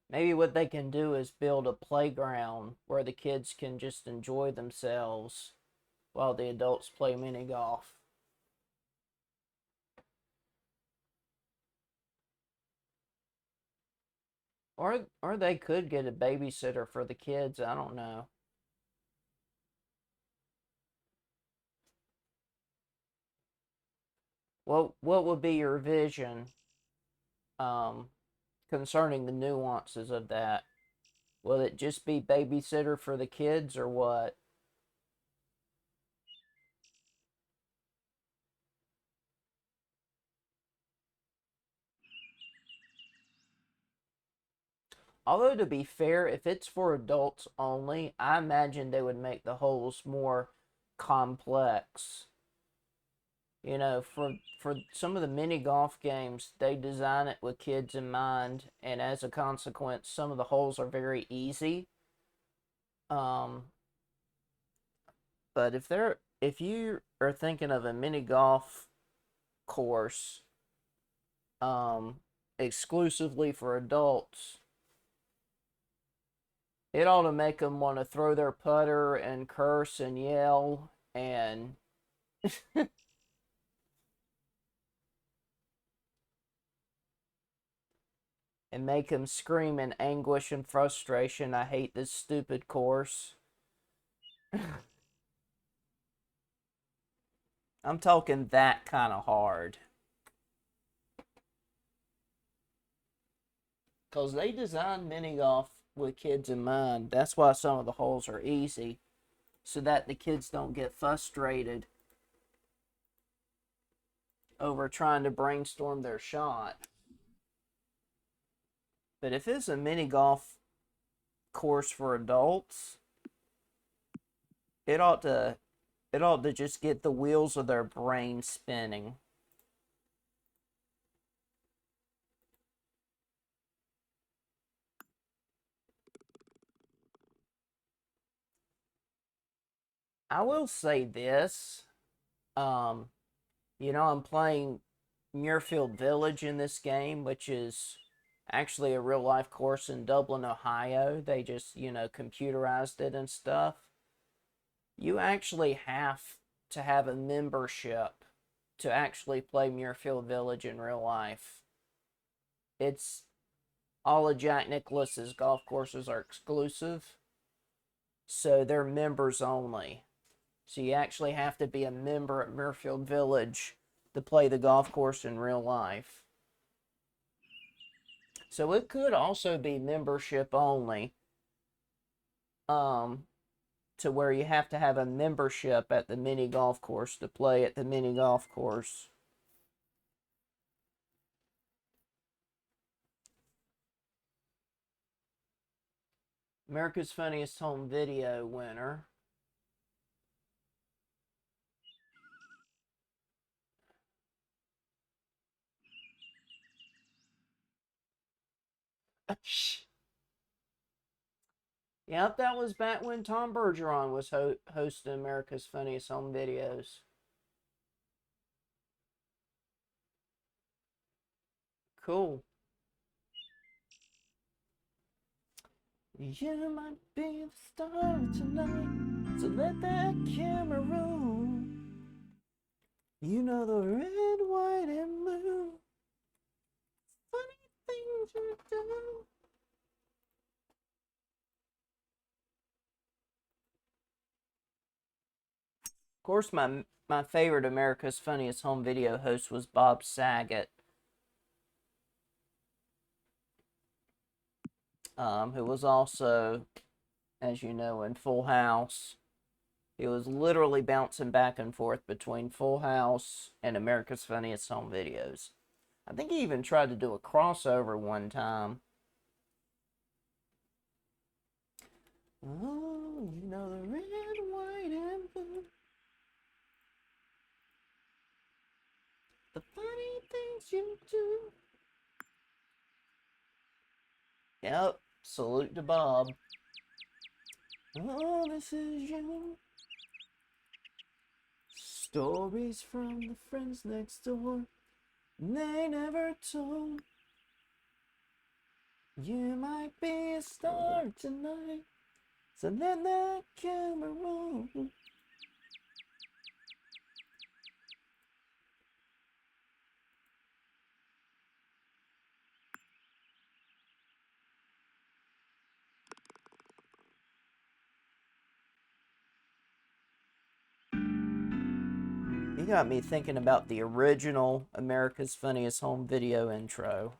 Maybe what they can do is build a playground where the kids can just enjoy themselves while the adults play mini golf. Or they could get a babysitter for the kids, I don't know. What would be your vision um concerning the nuances of that? Will it just be babysitter for the kids or what? Although, to be fair, if it's for adults only, I imagine they would make the holes more complex. You know, for some of the mini golf games, they design it with kids in mind, and as a consequence, some of the holes are very easy. Um, but if you are thinking of a mini golf course, um, exclusively for adults, it ought to make them want to throw their putter and curse and yell and make them scream in anguish and frustration. I hate this stupid course. I'm talking that kind of hard. Because they designed mini golf with kids in mind. That's why some of the holes are easy, so that the kids don't get frustrated over trying to brainstorm their shot. But if it's a mini golf course for adults, it ought to it ought to just get the wheels of their brain spinning. I will say this, um, I'm playing Muirfield Village in this game, which is actually a real life course in Dublin, Ohio. They just, computerized it and stuff. You actually have to have a membership to actually play Muirfield Village in real life. It's all of Jack Nicklaus's golf courses are exclusive, so they're members only. So you actually have to be a member at Muirfield Village to play the golf course in real life. So it could also be membership only, um, to where you have to have a membership at the mini golf course to play at the mini golf course. America's Funniest Home Video winner. Yep, that was back when Tom Bergeron was hosting America's Funniest Home Videos. Cool. You might be the star tonight, so let that camera roll. You know the red, white, and blue. Funny things you do. Of course, my favorite America's Funniest Home Video host was Bob Saget, who was also, as you know, in Full House. He was literally bouncing back and forth between Full House and America's Funniest Home Videos. I think he even tried to do a crossover one time. Oh, you know the red, white, and blue. The funny things you do. Yep. Salute to Bob. Oh, this is you. Stories from the friends next door. They never told. You might be a star tonight. So let that camera roll. You got me thinking about the original America's Funniest Home Video intro.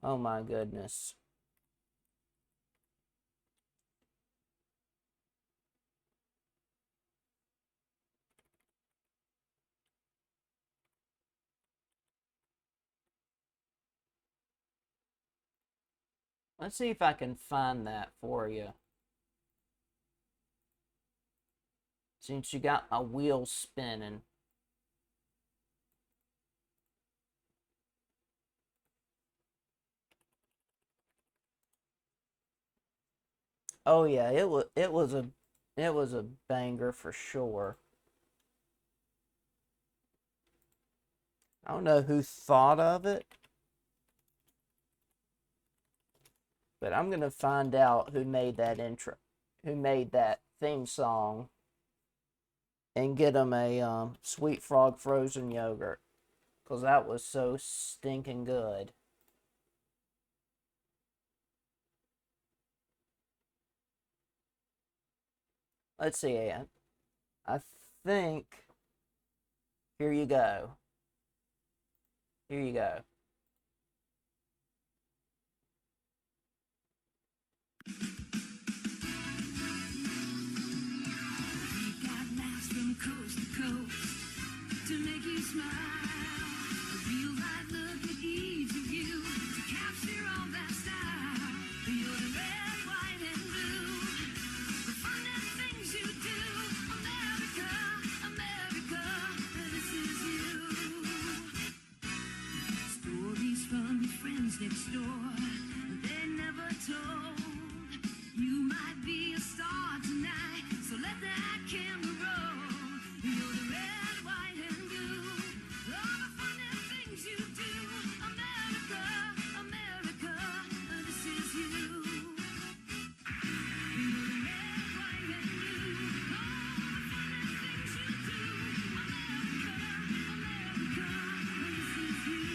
Oh my goodness. Let's see if I can find that for you. Since you got my wheels spinning. Oh yeah, it was a banger for sure. I don't know who thought of it, but I'm gonna find out who made that intro, who made that theme song, and get them a Sweet Frog frozen yogurt, cause that was so stinking good. Let's see, Ann. I think here you go. Here you go. Coast to coast to make you smile. A real life look at each of you to capture all that style. You're the red, white, and blue. The fun and things you do. America, America, this is you. Stories from your friends next door. They never told. You might be a star tonight, so let that camera roll. You're the red, white, and blue. All the fun and things you do. America, America, this is you. You're the red, white, and blue. All the fun and things you do. America, America, this is you.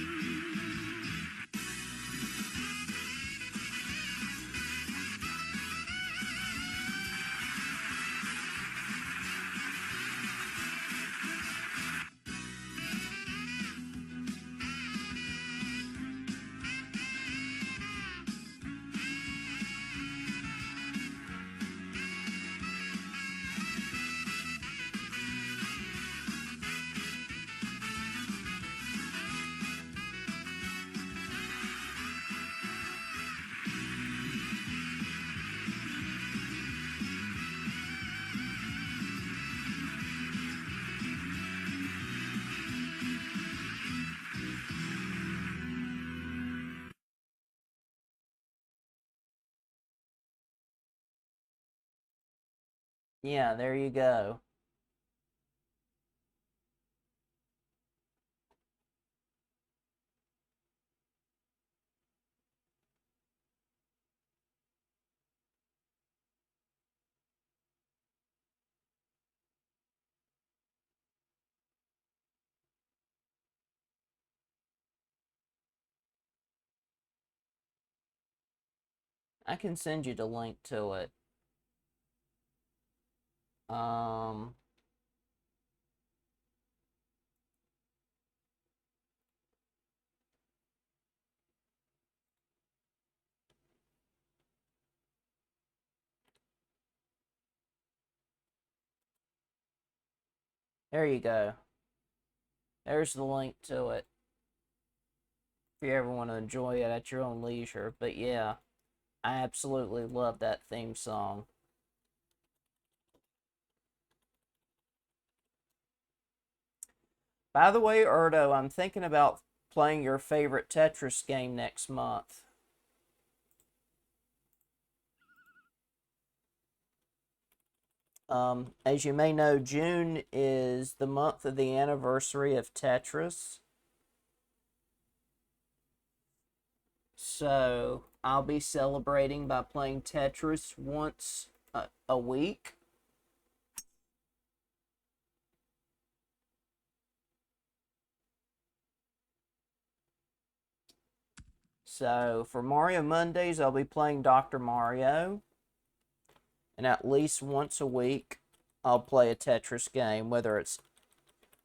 Yeah, there you go. I can send you the link to it. Um, there you go. There's the link to it. If you ever want to enjoy it at your own leisure. But yeah, I absolutely love that theme song. By the way, Erdo, I'm thinking about playing your favorite Tetris game next month. As you may know, June is the month of the anniversary of Tetris. So I'll be celebrating by playing Tetris once a week. So for Mario Mondays, I'll be playing Dr. Mario. And at least once a week, I'll play a Tetris game. Whether it's,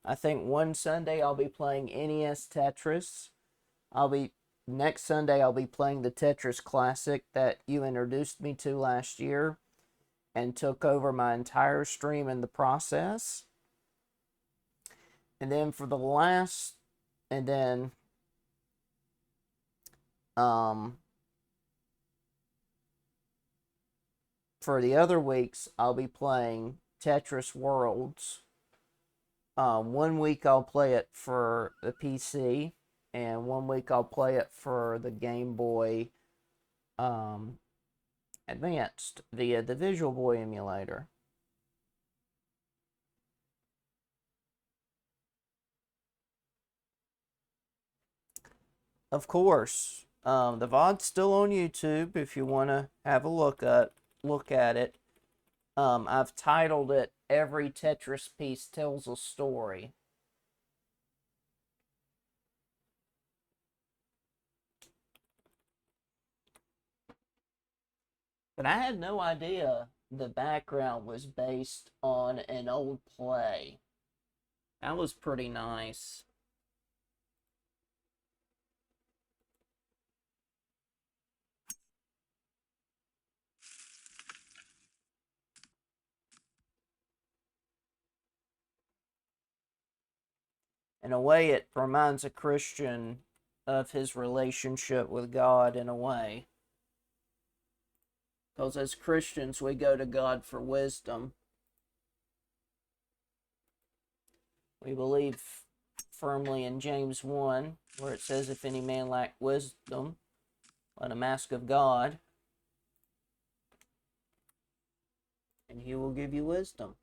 I think one Sunday I'll be playing NES Tetris. Next Sunday I'll be playing the Tetris Classic that you introduced me to last year and took over my entire stream in the process. And then for the last, and then um, for the other weeks, I'll be playing Tetris Worlds. One week I'll play it for the PC, and one week I'll play it for the Game Boy Advanced via the Visual Boy emulator. Of course, the VOD's still on YouTube if you want to have a look at it. I've titled it "Every Tetris Piece Tells a Story." But I had no idea the background was based on an old play. That was pretty nice. In a way, it reminds a Christian of his relationship with God in a way. Because as Christians, we go to God for wisdom. We believe firmly in James 1, where it says, if any man lack wisdom, let him ask of God, and he will give you wisdom.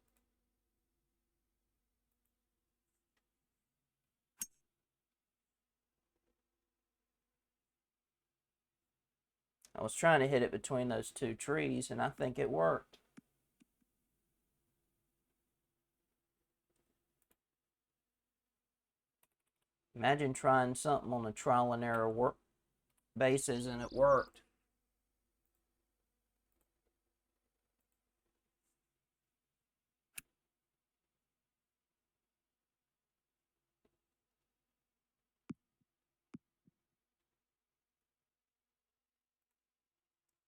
I was trying to hit it between those two trees, and I think it worked. Imagine trying something on a trial and error basis, and it worked.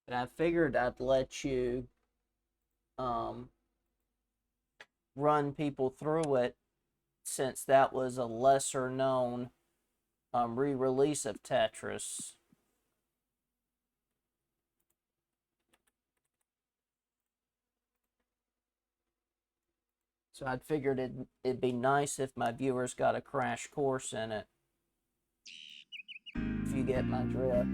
But I figured I'd let you um, run people through it, since that was a lesser known re-release of Tetris. So I'd figured it'd be nice if my viewers got a crash course in it. If you get my drift.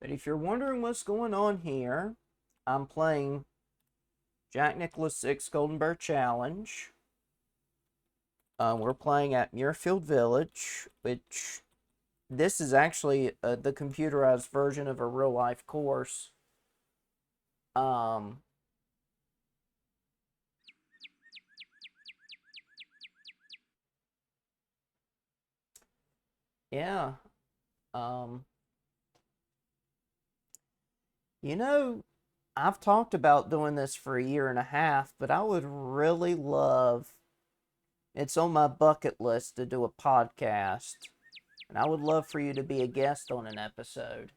But if you're wondering what's going on here, I'm playing Jack Nicklaus 6 Golden Bear Challenge. We're playing at Muirfield Village, which this is actually the computerized version of a real life course. Um, yeah. Um, you know, I've talked about doing this for a year and a half, but I would really love, it's on my bucket list to do a podcast. And I would love for you to be a guest on an episode.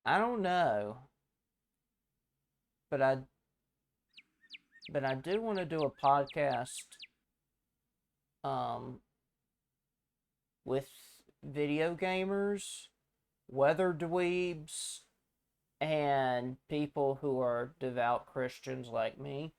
I don't know. but I do want to do a podcast um with video gamers, weather dweebs, and people who are devout Christians like me.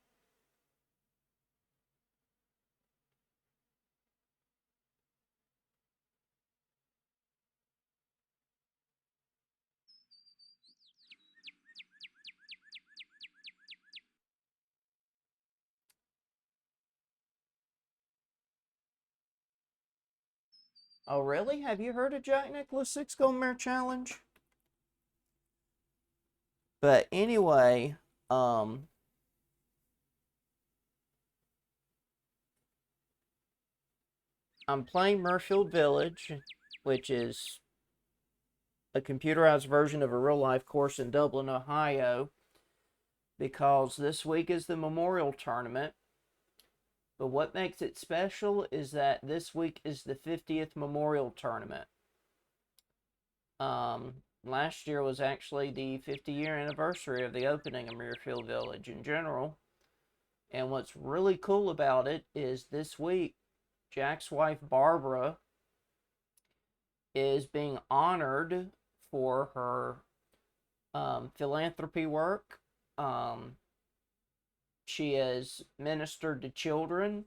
Oh, really? Have you heard of Jack Nicklaus 6 Golden Mare Challenge? But anyway, I'm playing Muirfield Village, which is a computerized version of a real life course in Dublin, Ohio, because this week is the Memorial Tournament. But what makes it special is that this week is the 50th Memorial Tournament. Last year was actually the 50-year anniversary of the opening of Muirfield Village in general. And what's really cool about it is this week, Jack's wife Barbara is being honored for her philanthropy work. She has ministered to children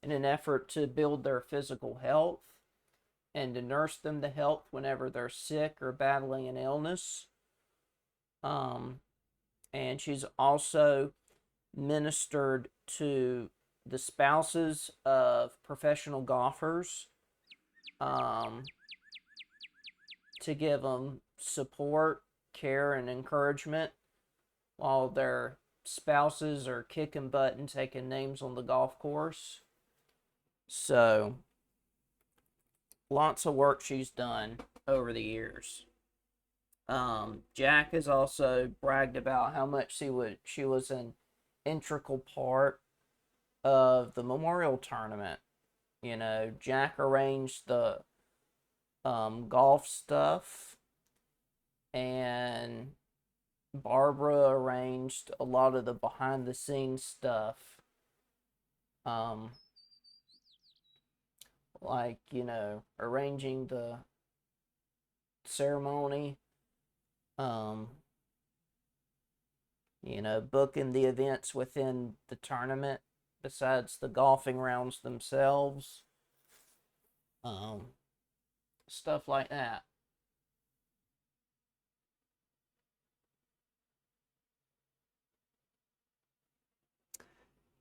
in an effort to build their physical health and to nurse them to health whenever they're sick or battling an illness. And she's also ministered to the spouses of professional golfers um, to give them support, care, and encouragement while their spouses are kicking butt and taking names on the golf course. So, lots of work she's done over the years. Jack has also bragged about how much she was an integral part of the memorial tournament. You know, Jack arranged the golf stuff, and Barbara arranged a lot of the behind the scenes stuff. Um, like, you know, arranging the ceremony, um, you know, booking the events within the tournament besides the golfing rounds themselves, um, stuff like that.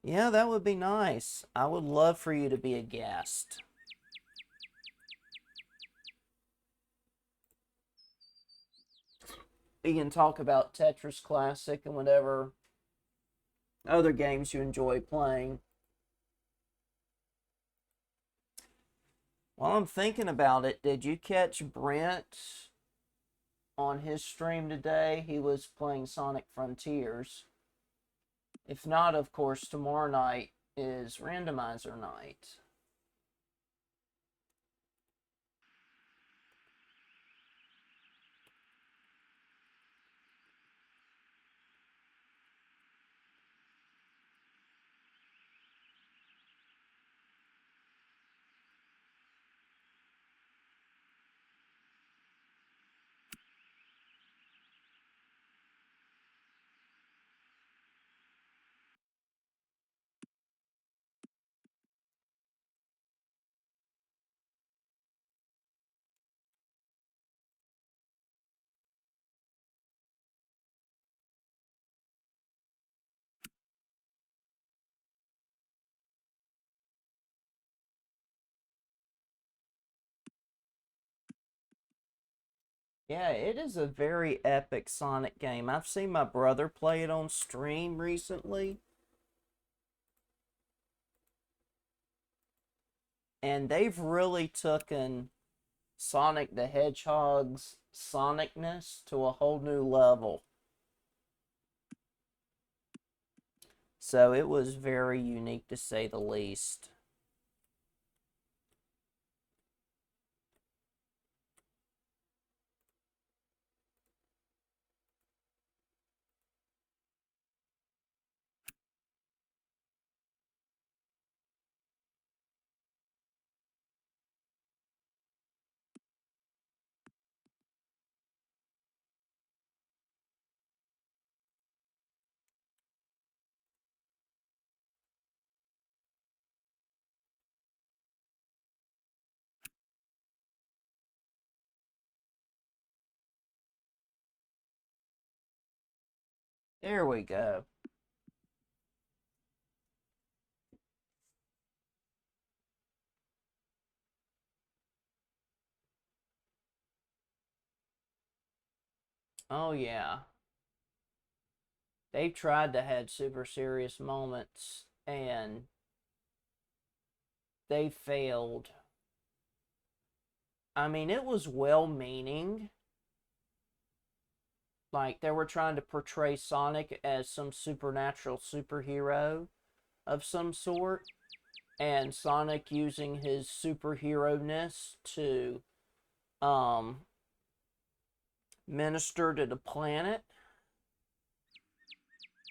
Yeah, that would be nice. I would love for you to be a guest. We can talk about Tetris Classic and whatever other games you enjoy playing. While I'm thinking about it, did you catch Brent on his stream today? He was playing Sonic Frontiers. If not, of course, tomorrow night is randomizer night. Yeah, it is a very epic Sonic game. I've seen my brother play it on stream recently, and they've really taken Sonic the Hedgehog's sonicness to a whole new level. So it was very unique to say the least. There we go. Oh yeah. They've tried to have super serious moments and they failed. I mean, it was well meaning. Like, they were trying to portray Sonic as some supernatural superhero of some sort, and Sonic using his superhero ness to um, minister to the planet.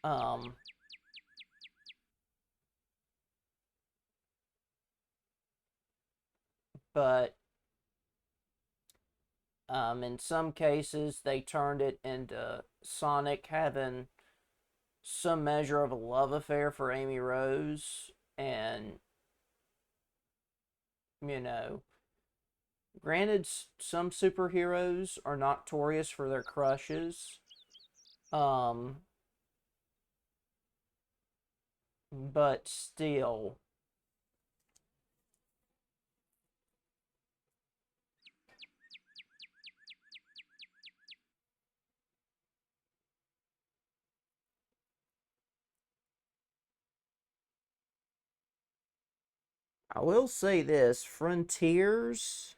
Um, but in some cases, they turned it into Sonic having some measure of a love affair for Amy Rose. And, you know, granted, some superheroes are notorious for their crushes. Um, but still, I will say this Frontiers,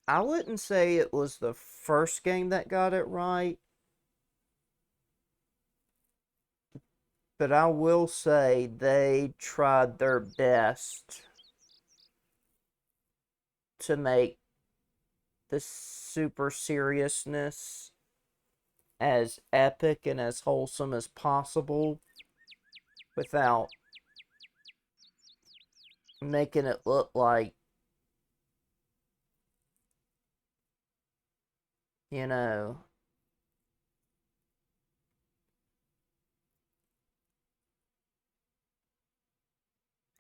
I wouldn't say it was the first game that got it right, but I will say they tried their best to make the super seriousness as epic and as wholesome as possible without making it look like, you know,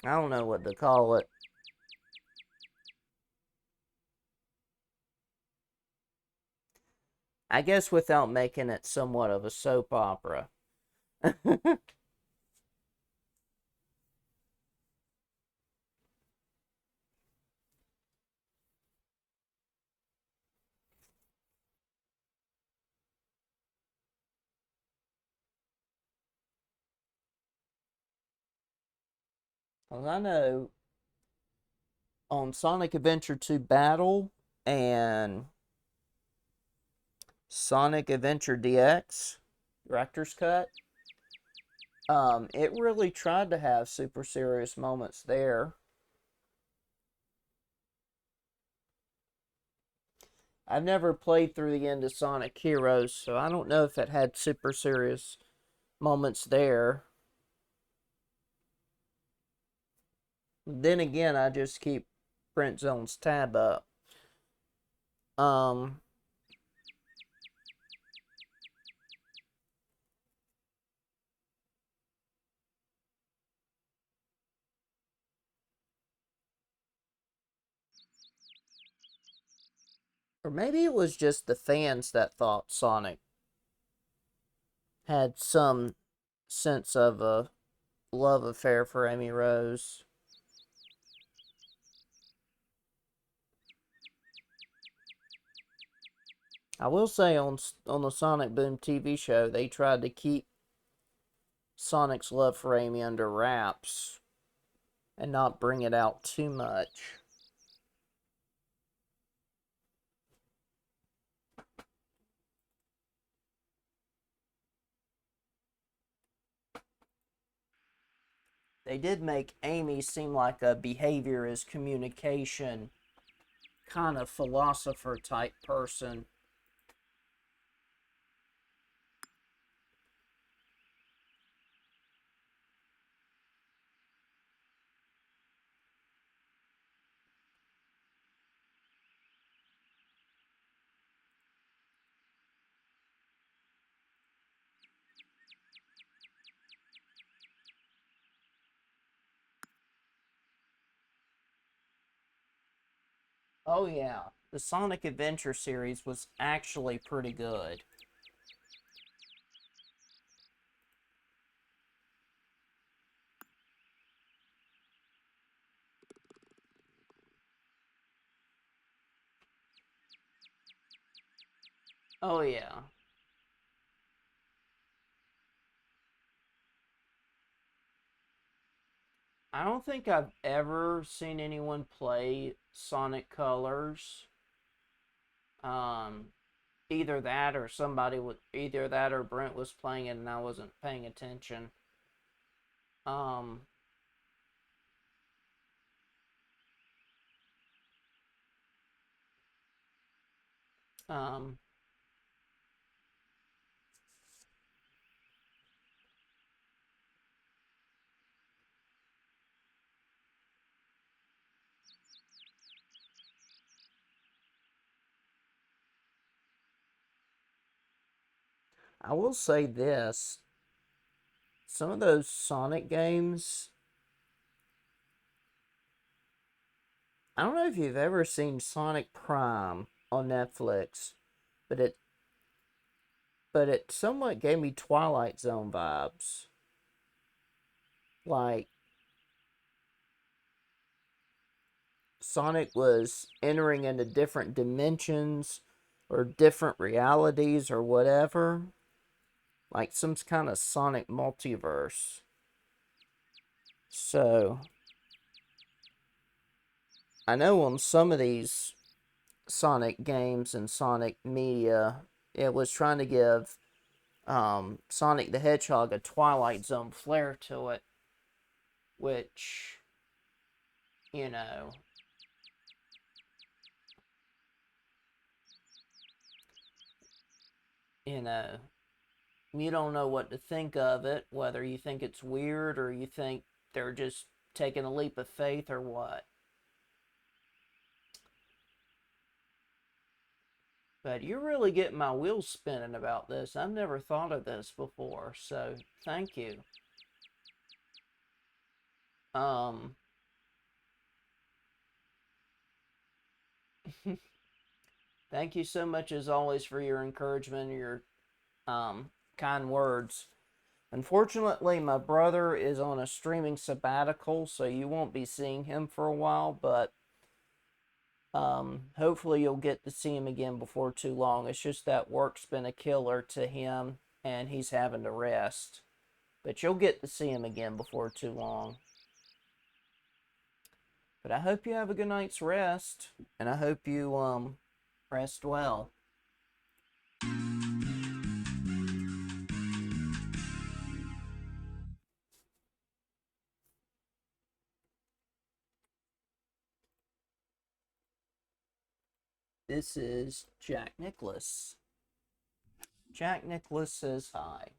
I don't know what to call it. I guess without making it somewhat of a soap opera. Well, I know on Sonic Adventure 2 Battle and Sonic Adventure DX Director's Cut, it really tried to have super serious moments there. I've never played through the end of Sonic Heroes, so I don't know if it had super serious moments there. Then again, I just keep Print Zone's tab up. Um, or maybe it was just the fans that thought Sonic had some sense of a love affair for Amy Rose. I will say on the Sonic Boom TV show, they tried to keep Sonic's love for Amy under wraps and not bring it out too much. They did make Amy seem like a behavior is communication kind of philosopher type person. Oh yeah, The Sonic Adventure series was actually pretty good. Oh, yeah. I don't think I've ever seen anyone play Sonic Colors. Um, either that or either that or Brent was playing it and I wasn't paying attention. Um, um, I will say this: some of those Sonic games. I don't know if you've ever seen Sonic Prime on Netflix, but it somewhat gave me Twilight Zone vibes. Like Sonic was entering into different dimensions or different realities or whatever. Like some kind of Sonic multiverse. So, I know on some of these Sonic games and Sonic media, it was trying to give Sonic the Hedgehog a Twilight Zone flair to it, which, you know, you know, you don't know what to think of it, whether you think it's weird or you think they're just taking a leap of faith or what. But you're really getting my wheels spinning about this. I've never thought of this before, so thank you. Um, thank you so much as always for your encouragement and your kind words. Unfortunately, my brother is on a streaming sabbatical, so you won't be seeing him for a while, but hopefully you'll get to see him again before too long. It's just that work's been a killer to him and he's having to rest. But you'll get to see him again before too long. But I hope you have a good night's rest and I hope you rest well. This is Jack Nicklaus. Jack Nicklaus says hi.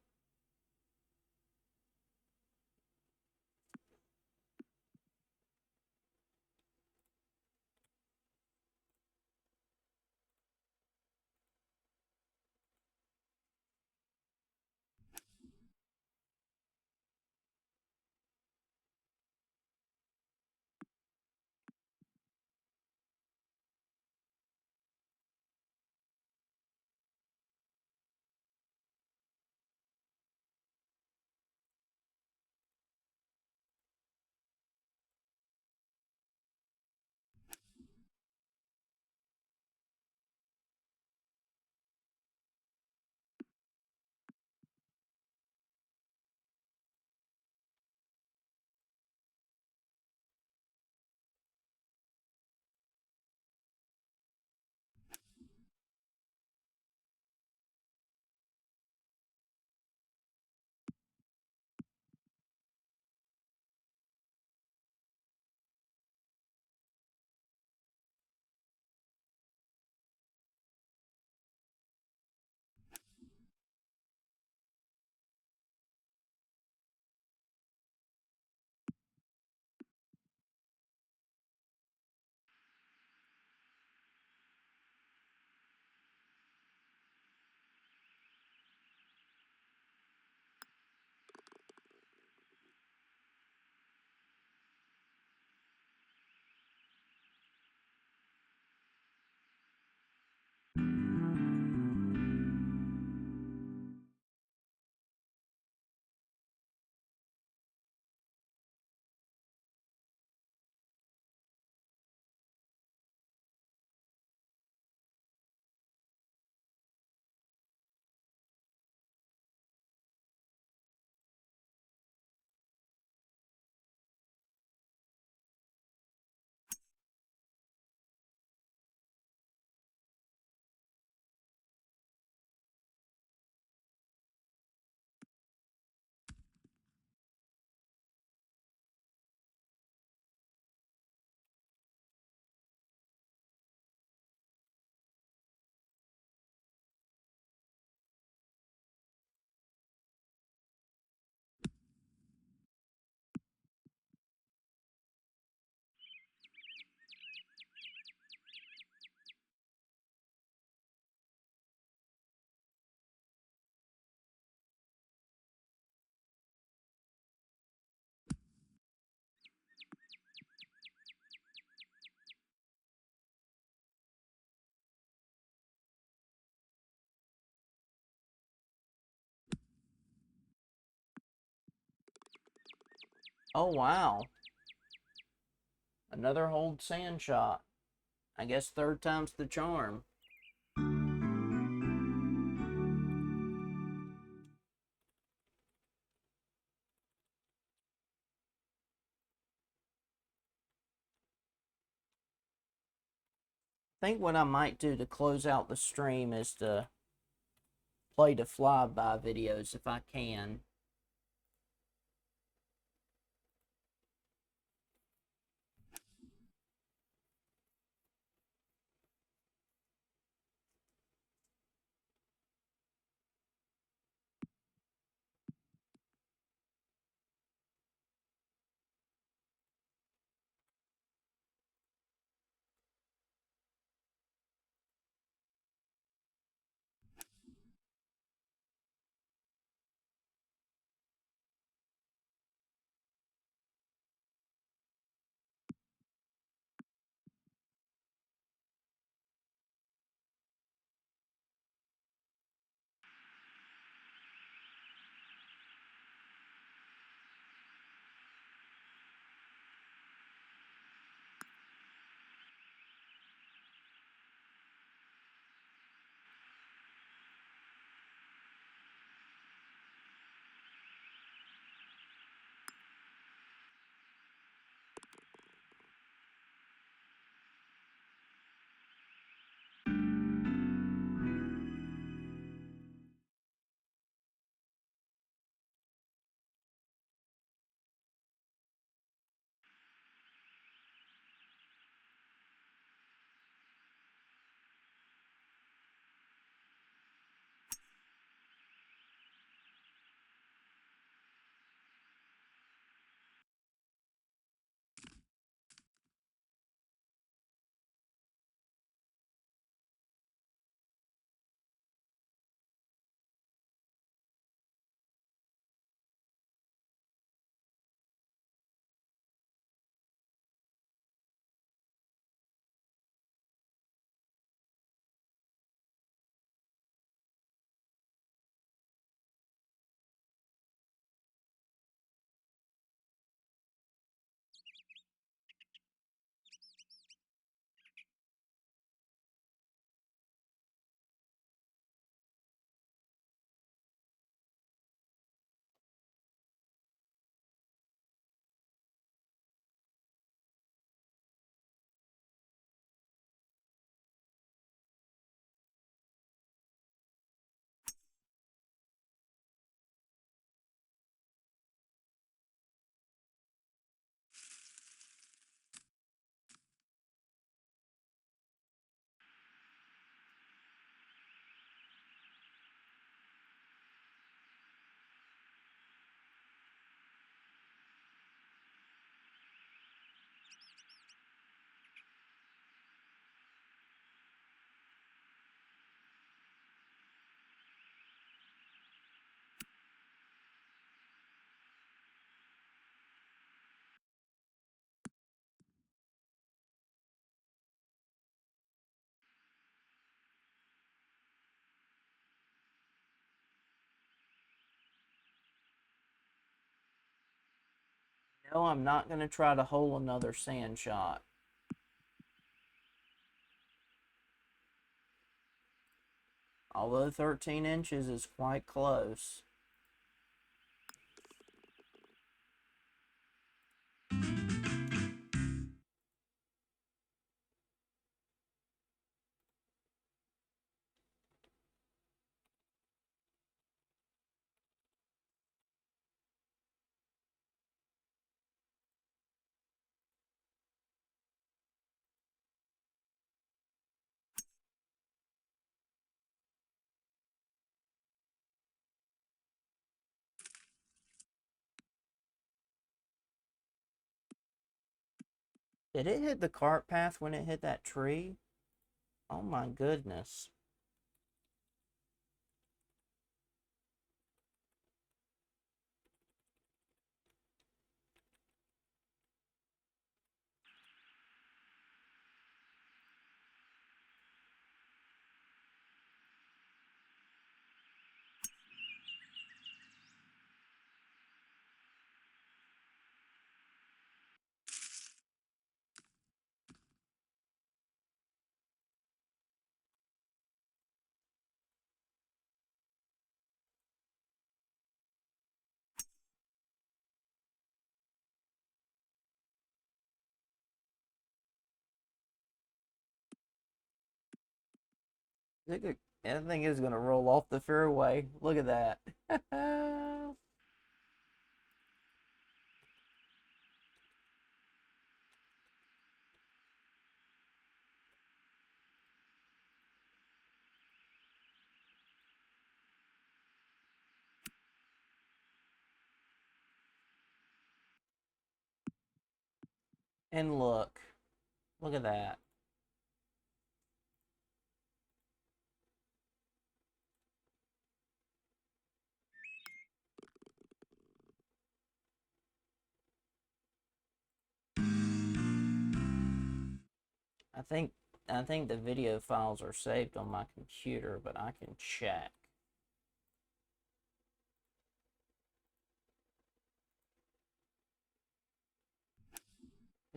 Oh, wow. Another hold sand shot. I guess third time's the charm. I think what I might do to close out the stream is to play the flyby videos if I can. No, I'm not going to try to hole another sand shot. Although 13 inches is quite close. Did it hit the cart path when it hit that tree? Oh my goodness. That thing is going to roll off the fairway. Look at that. And look. Look at that. I think I think the video files are saved on my computer, but I can check.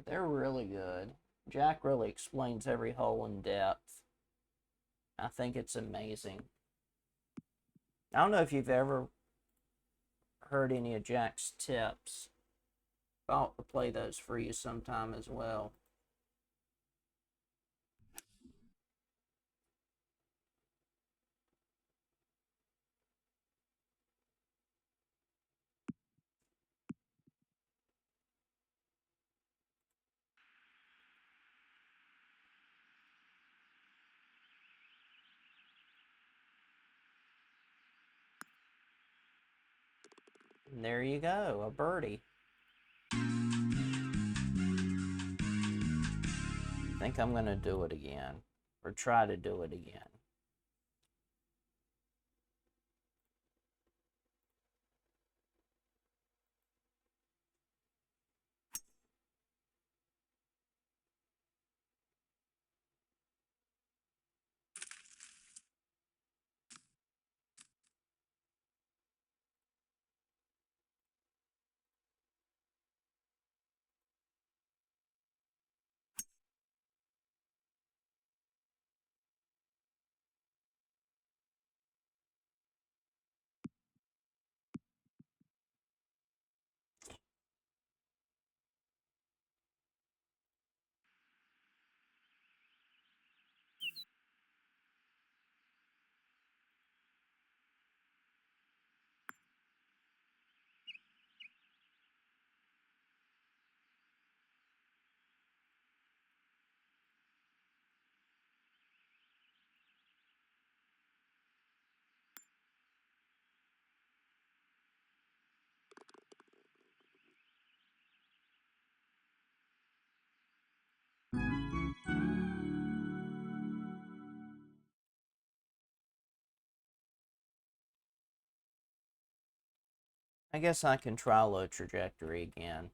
They're really good. Jack really explains every hole in depth. I think it's amazing. I don't know if you've ever heard any of Jack's tips. I ought to play those for you sometime as well. And there you go, a birdie. I think I'm going to do it again, or try to do it again. I guess I can try low trajectory again.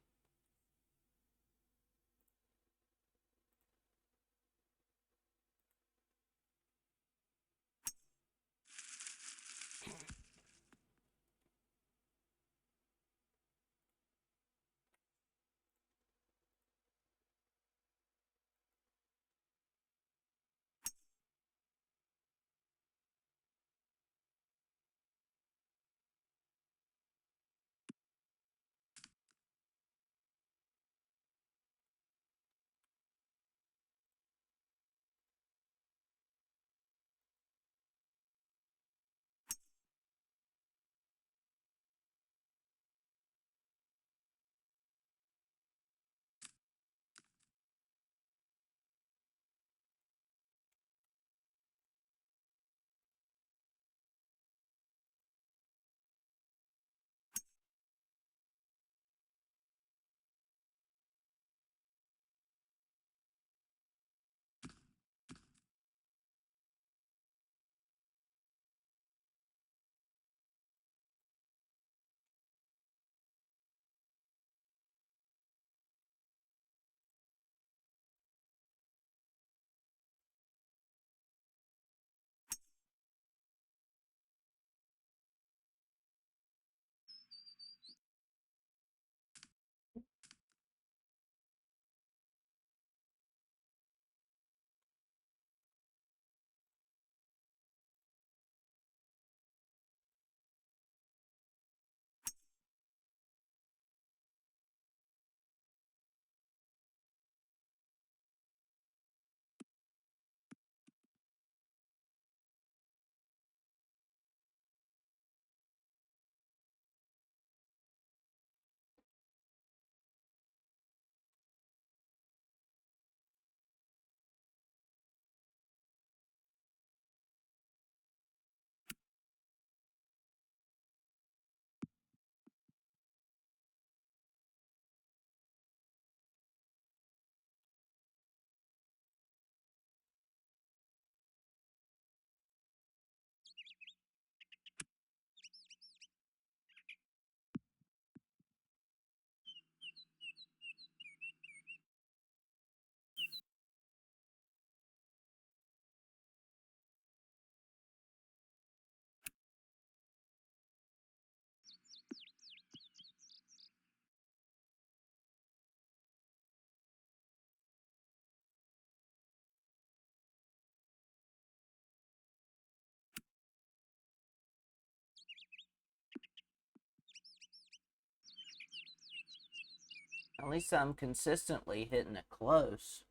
At least I'm consistently hitting it close.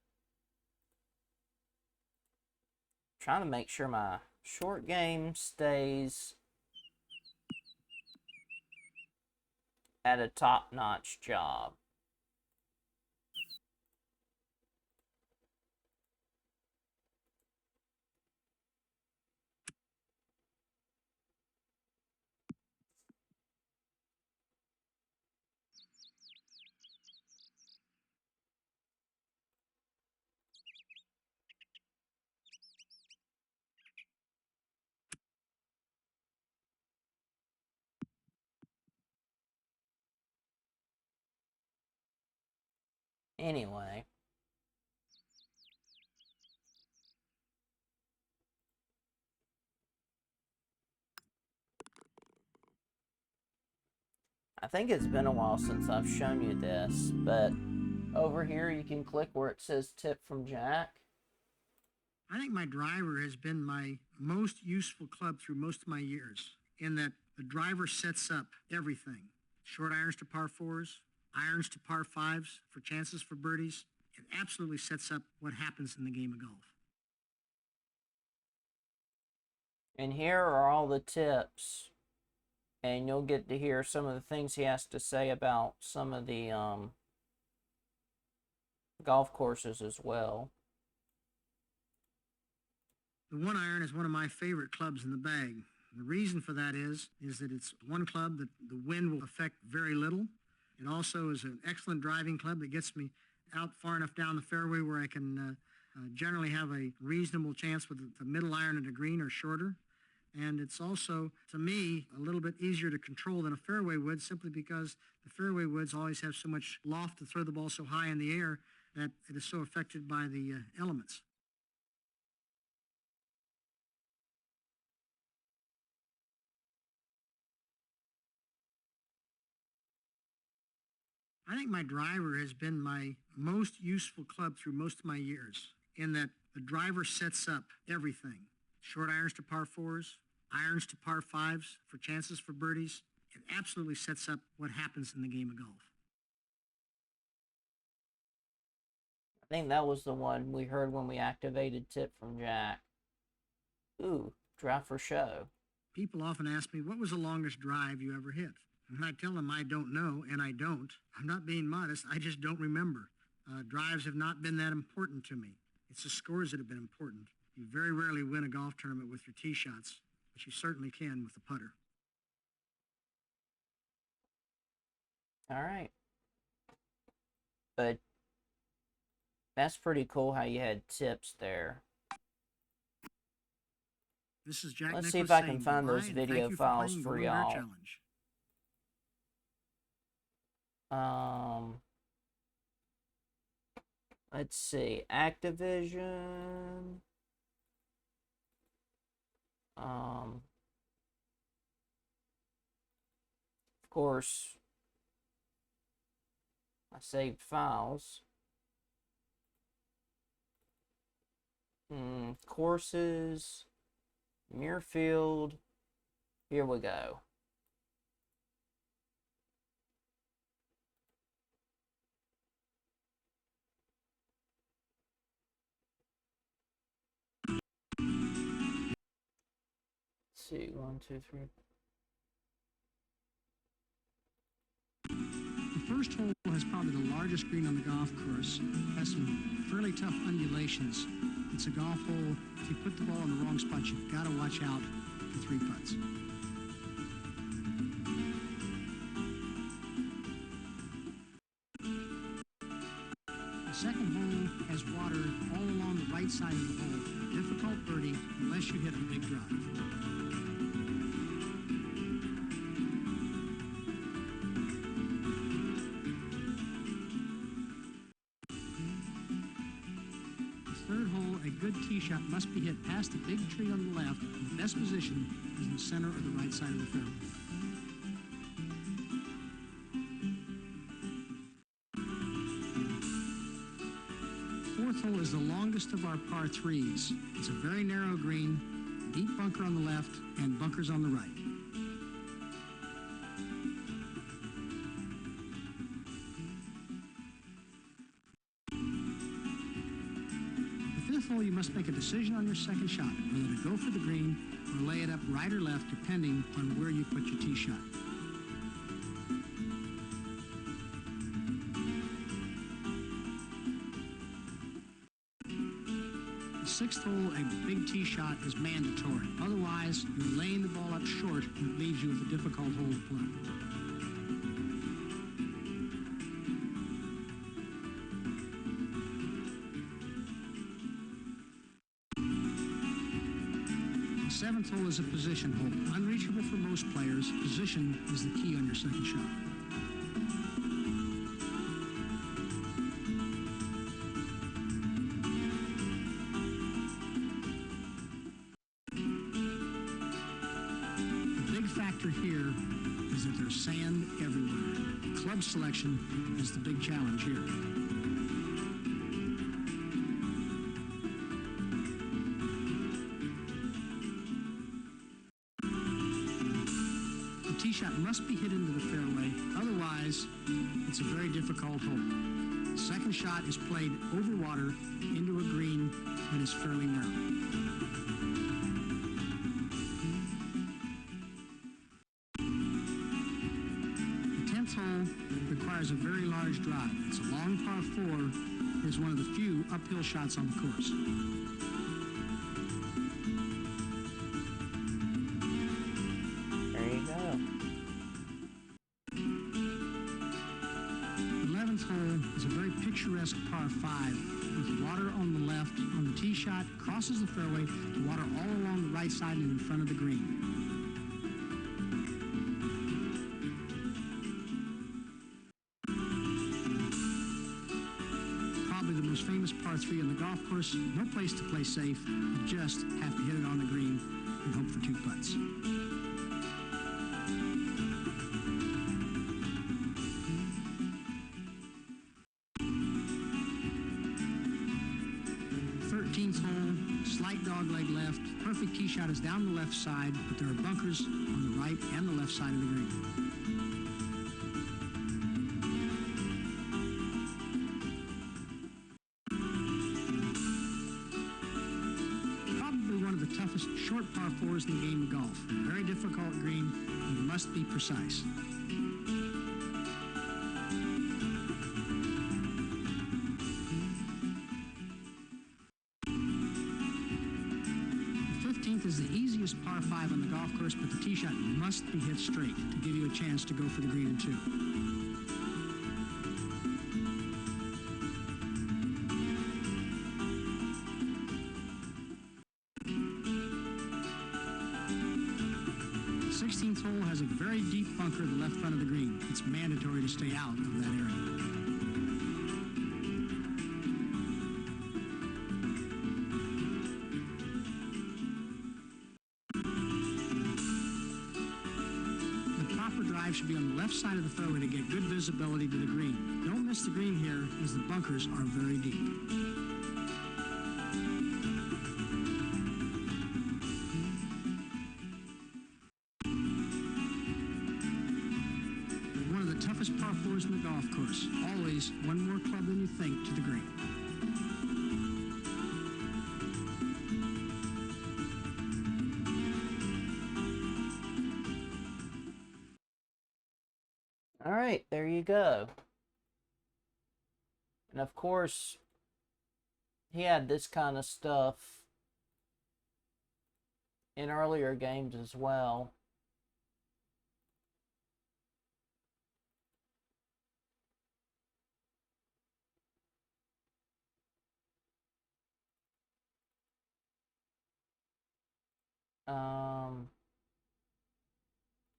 Trying to make sure my short game stays at a top-notch job. Anyway, I think it's been a while since I've shown you this, but over here you can click where it says tip from Jack. I think my driver has been my most useful club through most of my years, in that the driver sets up everything. Short irons to par fours, irons to par fives for chances for birdies. It absolutely sets up what happens in the game of golf. And here are all the tips. And you'll get to hear some of the things he has to say about some of the golf courses as well. The one iron is one of my favorite clubs in the bag. The reason for that is that it's one club that the wind will affect very little. It also is an excellent driving club that gets me out far enough down the fairway where I can generally have a reasonable chance with the middle iron at a green or shorter. And it's also, to me, a little bit easier to control than a fairway wood, simply because the fairway woods always have so much loft to throw the ball so high in the air that it is so affected by the elements. I think my driver has been my most useful club through most of my years, in that the driver sets up everything. Short irons to par fours, irons to par fives for chances for birdies. It absolutely sets up what happens in the game of golf. I think that was the one we heard when we activated tip from Jack. Ooh, drive for show. People often ask me, what was the longest drive you ever hit? And I tell them I don't know, and I don't. I'm not being modest, I just don't remember. Drives have not been that important to me. It's the scores that have been important. You very rarely win a golf tournament with your tee shots, but you certainly can with the putter. All right. But that's pretty cool how you had tips there. This is Jack Let's Nicklaus see if I can saying find those goodbye, and video thank you files playing for Golden Bear y'all. Challenge. Let's see, Activision. Of course, I saved files. Courses, Muirfield. Here we go. Let's see, 1, 2, 3. The first hole has probably the largest green on the golf course. It has some fairly tough undulations. It's a golf hole. If you put the ball in the wrong spot, you've got to watch out for 3 putts. The second hole has water all along the right side of the hole. Difficult birdie unless you hit a big drive. Third hole, a good tee shot must be hit past the big tree on the left. The best position is in the center or the right side of the fairway. Fourth hole is the longest of our par threes. It's a very narrow green, deep bunker on the left, and bunkers on the right. 11th hole, you must make a decision on your second shot, whether to go for the green or lay it up right or left, depending on where you put your tee shot. The 6th hole, a big tee shot is mandatory. Otherwise, you're laying the ball up short, and it leaves you with a difficult hole to play. The 7th hole is a position hole. Unreachable for most players, position is the key on your second shot. The big factor here is that there's sand everywhere. Club selection is the big challenge here. The tee shot must be hit into the fairway, otherwise it's a very difficult hole. The second shot is played over water into a green that is fairly narrow. The 10th hole requires a very large drive. It's a long par 4. It is one of the few uphill shots on the course. There you go. The 11th hole is a very picturesque par 5 with water on the left on the tee shot, crosses the fairway, the water all along the right side and in front of the green. Probably the most famous par 3 on the golf course. No place to play safe. You just have to hit it on the green and hope for 2 putts. The 13th hole, slight dogleg left. Perfect tee shot is down the left side, but there are bunkers on the right and the left side of the green. Probably one of the toughest short par 4s in the game of golf. Very difficult green. You must be precise. The 15th is the easiest par 5 on the golf course, but the tee shot must be hit straight to give you a chance to go for the green in 2. The 16th hole has a very deep bunker in the left front of the green. It's mandatory to stay out of that area. The proper drive should be on the left side of the fairway to get good visibility to the green. Don't miss the green here, as the bunkers are very deep. One of the toughest par 4s in the golf course. Always one more club than you think to the green. All right, there you go. And of course, he had this kind of stuff in earlier games as well.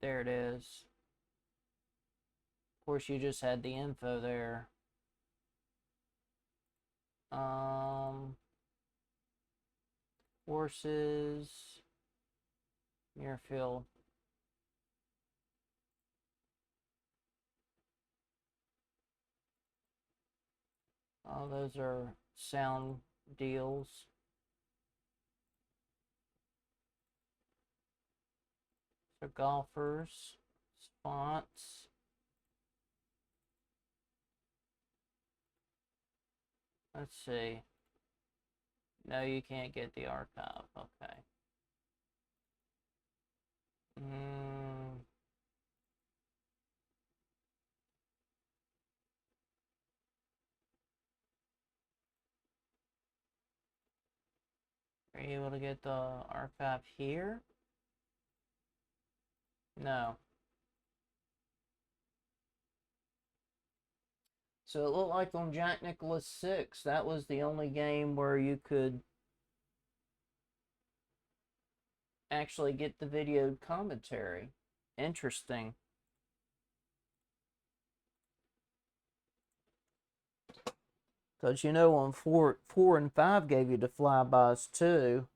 There it is. Of course, you just had the info there. Horses, Muirfield. Oh, those are sound deals. So golfers, spots. Let's see. No, you can't get the archive. Okay. Are you able to get the archive here? No. So it looked like on Jack Nicklaus 6, that was the only game where you could actually get the videoed commentary. Interesting. Because you know on 4 and 5 gave you the flybys too.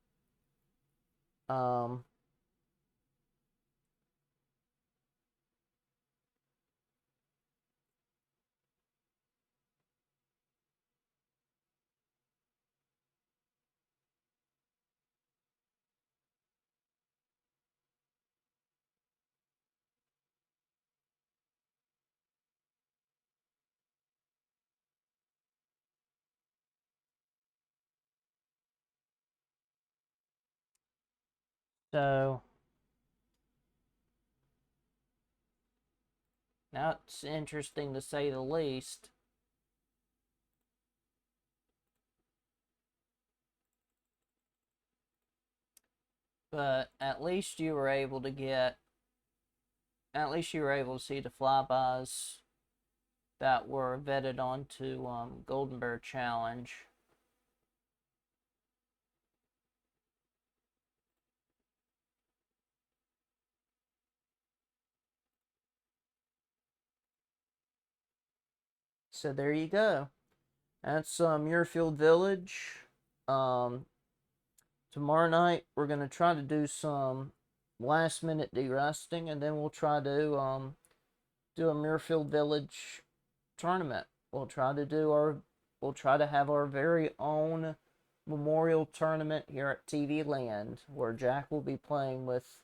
Um, so now it's interesting to say the least. But at least you were able to see the flybys that were vetted onto Golden Bear Challenge. So there you go. That's Muirfield Village. Tomorrow night we're gonna try to do some last minute de-rusting, and then we'll try to do a Muirfield Village tournament. We'll try to have our very own memorial tournament here at TV Land, where Jack will be playing with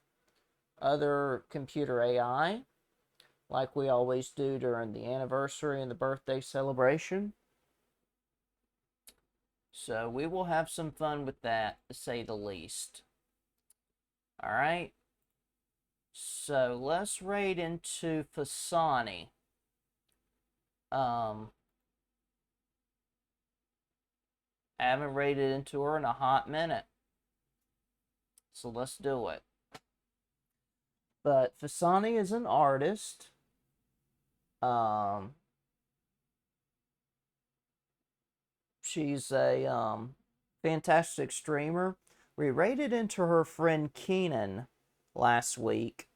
other computer AI, like we always do during the anniversary and the birthday celebration. So we will have some fun with that, to say the least. Alright. So let's raid into Fasani. I haven't raided into her in a hot minute. So let's do it. But Fasani is an artist. She's a fantastic streamer. We raided into her friend Keenan last week.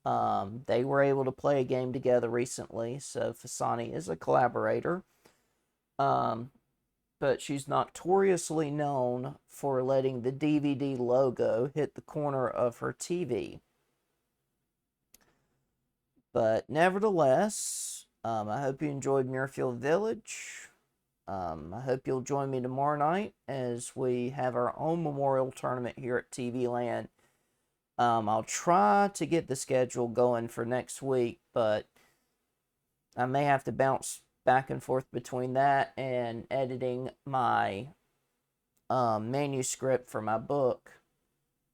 They were able to play a game together recently, so Fasani is a collaborator. But she's notoriously known for letting the DVD logo hit the corner of her TV. But nevertheless, I hope you enjoyed Muirfield Village. I hope you'll join me tomorrow night as we have our own memorial tournament here at TV Land. I'll try to get the schedule going for next week, but I may have to bounce back and forth between that and editing my manuscript for my book.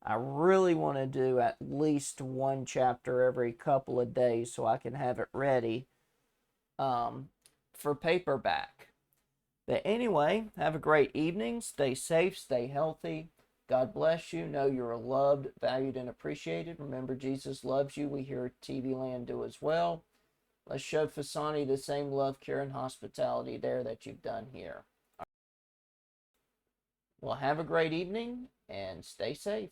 I really want to do at least one chapter every couple of days so I can have it ready for paperback. But anyway, have a great evening. Stay safe, stay healthy. God bless you. Know you're loved, valued, and appreciated. Remember, Jesus loves you. We here at TV Land do as well. Let's show Fasani the same love, care, and hospitality there that you've done here. Well, have a great evening and stay safe.